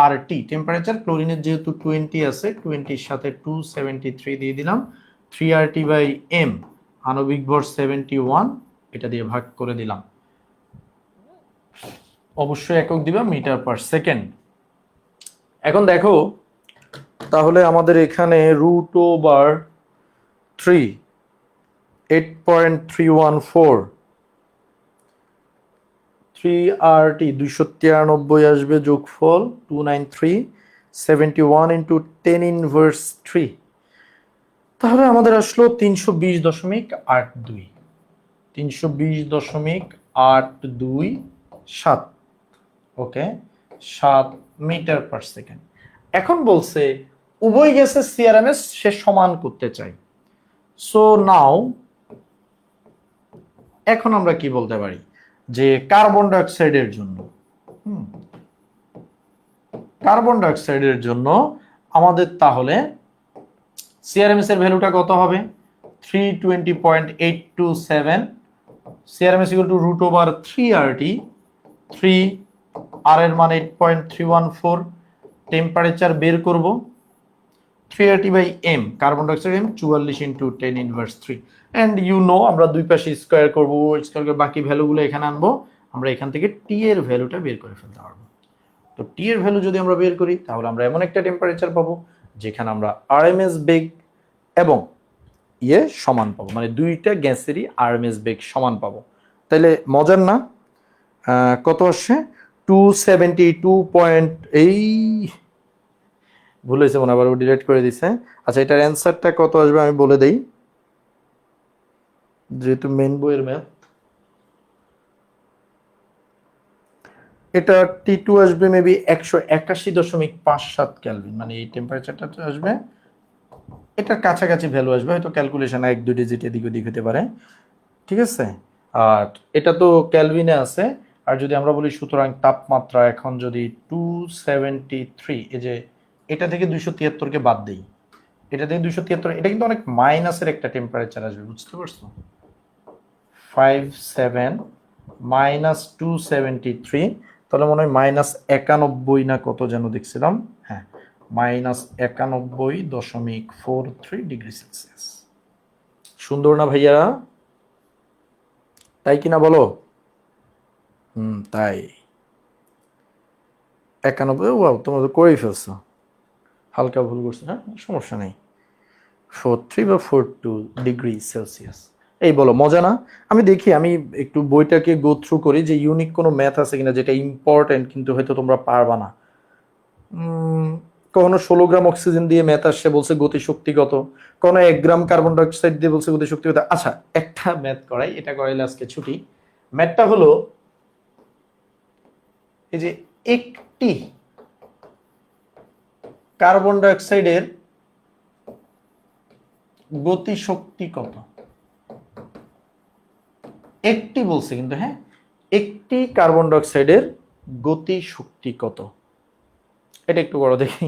আর টি টেম্পারেচার, ক্লোরিনের যেহেতু 20 আছে, 20-র সাথে 273 দিয়ে দিলাম, 3RT বাই এম, আণবিক ভর 71, এটা দিয়ে ভাগ করে দিলাম। অবশ্যই একক দিবা মিটার পার সেকেন্ড। এখন দেখো তাহলে আমাদের এখানে রুট ওভার 3, 8.314, 3RT 293 আসবে, যোগফল 293, 71 ইন্টু 10 ইনভার্স 3, তাহলে আমাদের আসলো 320.82, 320.827, ওকে, 7 মিটার পার সেকেন্ড। এখন বলছে উভয় গ্যাসের সিআরএমএস সে সমান করতে চাই। সো নাও এখন আমরা কি বলতে পারি যে কার্বন ডাইঅক্সাইডের জন্য, কার্বন ডাইঅক্সাইডের জন্য আমাদের তাহলে সিআরএমএস এর ভ্যালুটা কত হবে? 320.827, CRMS equal to root over 3RT, 3 R এর মান 8.314, টেম্পারেচার বের করব 3RT by M, carbon dioxide M 44 into 10 inverse 3, and you know আমরা দুই পাশে স্কয়ার করব, স্কয়ার করে বাকি ভ্যালুগুলো এখানে আনবো, আমরা এখান থেকে টি এর ভ্যালুটা বের করে ফেলতে পারবো। তো টি এর ভ্যালু যদি আমরা বের করি তাহলে আমরা এমন একটা টেম্পারেচার পাবো যেখানে আমরা আরএমএস বেগ এবং সমান পাবো, মানে দুইটা গ্যাসেরই আরএমএস বেগ সমান পাবো। তাহলে মজার না? কত আসছে? 272 পয়েন্ট, এই ভুল হয়েছে মনে, আবার ডিলিট করে দিছে। আচ্ছা এটার অ্যান্সারটা কত আসবে আমি বলে দেই, যেহেতু মেন বইয়ের ম্যাথ। এটা T2 আসবে মেবি 181.57 কেলভিন, মানে এই টেম্পারেচারটা আসবে, এটার কাছাকাছি ভ্যালু আসবে, হয়তো ক্যালকুলেশন 1-2 ডিজিট এদিক ওদিক হতে পারে, ঠিক আছে। আর এটা তো ক্যালভিনে আছে। আর যদি আমরা বলি সুতরাং তাপমাত্রা এখন যদি 273, এই যে এটা থেকে 273কে বাদ দেই, এটা থেকে 273, এটা কিন্তু অনেক মাইনাসের একটা টেম্পারেচার আসবে, বুঝতে পারছো? 57 মাইনাস 273, তাহলে মনে হয় -91 না কত যেন দেখছিলাম, হ্যাঁ, -91.43 ডিগ্রি সেলসিয়াস। সুন্দর না ভাইয়া? তাই কিনা বলো? তাই 91, ওয়াও তোমরা তো করেই ফেলছো, হালকা ভুল করছো, হ্যাঁ সমস্যা নেই, 43 বা 42 ডিগ্রি সেলসিয়াস। এই বলো, মজা না? আমি দেখি, আমি একটু বইটাকে গো থ্রু করি যে ইউনিক কোনো ম্যাথ আছে কিনা যেটা ইম্পর্টেন্ট কিন্তু হয়তো তোমরা পারবা না। কখনো 16 গ্রাম অক্সিজেন দিয়ে ম্যাথ আসছে, বলছে গতিশক্তিগত, কখনো 1 গ্রাম কার্বন ডাইঅক্সাইড দিয়ে বলছে গতিশক্তিগত। আচ্ছা একটা ম্যাথ করাই, এটা করাইলে আজকে ছুটি। ম্যাথটা হলো এই যে একটি কার্বন ডাইঅক্সাইডের গতিশক্তি কত, একটি বলছে কিন্তু, হ্যাঁ, একটি কার্বন ডাইঅক্সাইডের গতিশক্তি কত, এটা একটু বড় দেখি।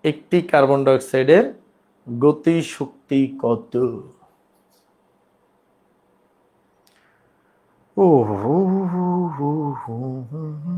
একটি কার্বন ডাইঅক্সাইডের গতিশক্তি কত? ও হো হো হো হো হো হো।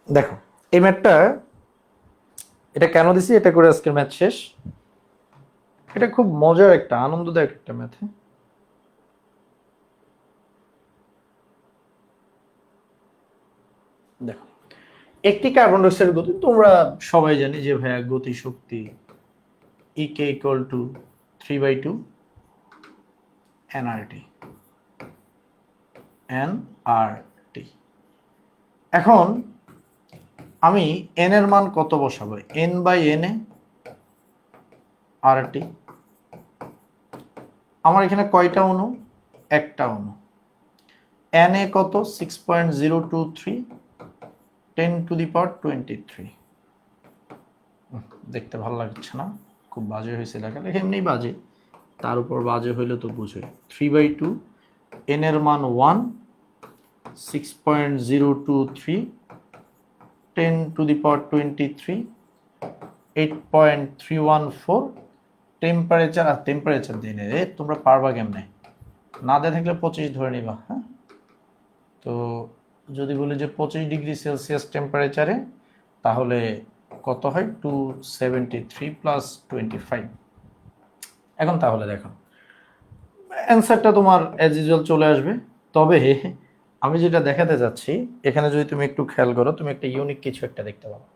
দেখো এই ম্যাথটা, এটা কেন দিছি, এটা করে আজকের ম্যাথ শেষ। এটা খুব মজার একটা আনন্দদায়ক একটা ম্যাথ। দেখো একটি কার্বন ডাই অক্সাইডের গতি তোমরা সবাই জানি যে ভাইয়া গতি শক্তি ইকে ইকুয়াল টু 3/2 এনআরটি। এখন আমি এন এর মান কত বসাবো, এন বাই এন এ আর টি। আমার এখানে কয়টা অণু, একটা অণু। এন এ কত 6.023 10⁻23। দেখতে ভালো লাগছে না, খুব বাজে হয়েছে লেখা, এমনি বাজে, তার উপর বাজে হইলে তো বুঝে। 3/2 এন এর মান 1, 6.023 10⁻23 8.314। টেম্পারেচার, আর টেম্পারেচার দিয়ে নেই তোমরা পারবা কেমনে, না দিয়ে থাকলে 25 ধরে নিবা। হ্যাঁ, তো যদি বলি যে 25°C টেম্পারেচারে, তাহলে কত হয় 273 + 25। এখন তাহলে দেখো অ্যান্সারটা তোমার অ্যাজ ইউজুয়াল চলে আসবে। তবে আমি যেটা দেখাতে যাচ্ছি এখানে যদি তুমি একটু খেয়াল করো, তুমি একটা ইউনিক কিছু একটা দেখতে পাবো।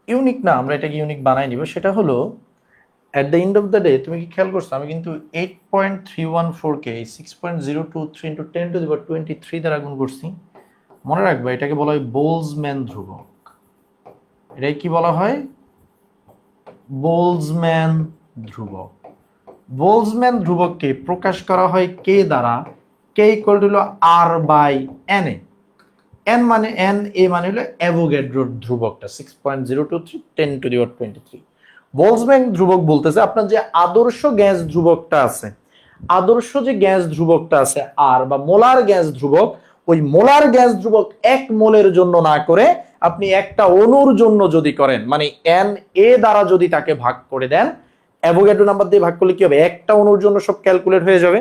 ইউনিক না, আমরা এটাকে ইউনিক বানাই নিব। সেটা হলো at the end of the day, তুমি কি খেয়াল করছো, আমি কিন্তু 8.314 কে 6.023 × 10⁻23 দ্বারা গুণ করছি। মনে রাখবে এটাকে বলা হয় বোলজম্যান ধ্রুবক। এটাই কি বলা হয়, বোলজম্যান ধ্রুবক। বোলজম্যান ধ্রুবককে প্রকাশ করা হয় কে দ্বারা, কে ইকুয়াল টু হলো R by N A. N মানে এন, এ মানে হলো অ্যাভোগাড্রোর ধ্রুবকটা 6.023 10⁻23। বোলজম্যান ধ্রুবক বলতেছে আপনার যে আদর্শ গ্যাস ধ্রুবকটা আছে, আদর্শ যে গ্যাস ধ্রুবকটা আছে আর বা মোলার গ্যাস ধ্রুবক, ওই মোলার গ্যাস ধ্রুবক 1 মোলের জন্য না করে আপনি একটা অণুর জন্য যদি করেন, মানে এন এ দ্বারা যদি তাকে ভাগ করে দেন, অ্যাভোগাড্রো নাম্বার দিয়ে ভাগ করলে কি হবে, একটা অণুর জন্য সব ক্যালকুলেট হয়ে যাবে।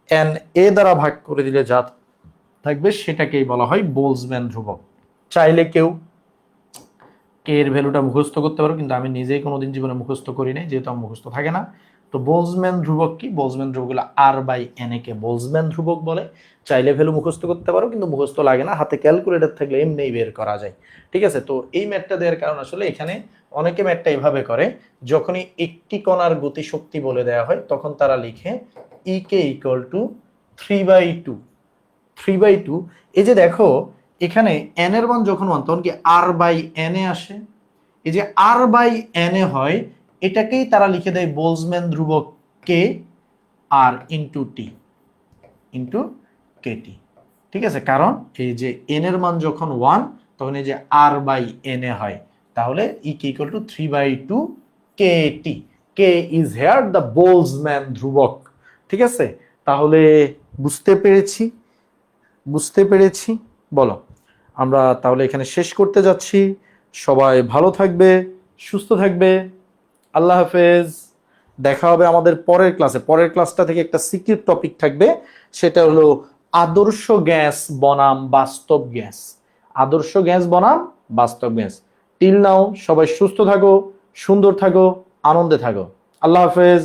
এন এ দ্বারা ভাগ করে দিলে যা থাকবে সেটাকেই বলা হয় বোলজম্যান ধ্রুবক। চাইলে কেউ কে এর ভ্যালুটা মুখস্থ করতে পারো, কিন্তু আমি নিজেই কোনোদিন জীবনে মুখস্থ করি নাই, যেহেতু আমার মুখস্থ থাকে না। তো বোলজম্যান ধ্রুবক কি, বোলজম্যান ধ্রুবক হলো আর বাই এন এ কে বোলজম্যান ধ্রুবক বলে। চাইলে ভ্যালু মুখস্থ করতে পারো, কিন্তু মুখস্থ লাগে না, হাতে ক্যালকুলেটর থাকলে এমনিই বের করা যায়। ঠিক আছে, তো এই ম্যাথটা দেওয়ার কারণ আসলে এখানে অনেকে ম্যাথটা এইভাবে করে, যখনই একটি কণার গতিশক্তি বলে দেওয়া হয় তখন তারা লিখে ই কে ইকুয়াল টু 3/2। 3/2, এই যে দেখো এখানে এন এর মান যখন 1 তখন কি আর বাই এন এ আসে, এই যে আর বাই এন এ হয়, এটাকেই তারা লিখে দেয় বোলজম্যান ধ্রুবক কে আর ইনটু টি ইনটু কেটি। ঠিক আছে, কারণ এই যে এন এর মান যখন 1 তখন এই যে আর বাই এন এ হয়, তাহলে E K equal to 3/2 K T. K is here the Boltzmann ধ্রুবক। ঠিক আছে, তাহলে বুঝতে পেরেছি, বুঝতে পেরেছি, বলো। আমরা তাহলে এখানে শেষ করতে যাচ্ছি। সবাই ভালো থাকবে, সুস্থ থাকবে, আল্লাহ হাফেজ। দেখা হবে আমাদের পরের ক্লাসে। পরের ক্লাসটা থেকে একটা সিক্রেট টপিক থাকবে, সেটা হলো আদর্শ গ্যাস বনাম বাস্তব গ্যাস। আদর্শ গ্যাস বনাম বাস্তব গ্যাস। টিল নাও সবাই সুস্থ থাকো, সুন্দর থাকো, আনন্দে থাকো। আল্লাহ হাফেজ।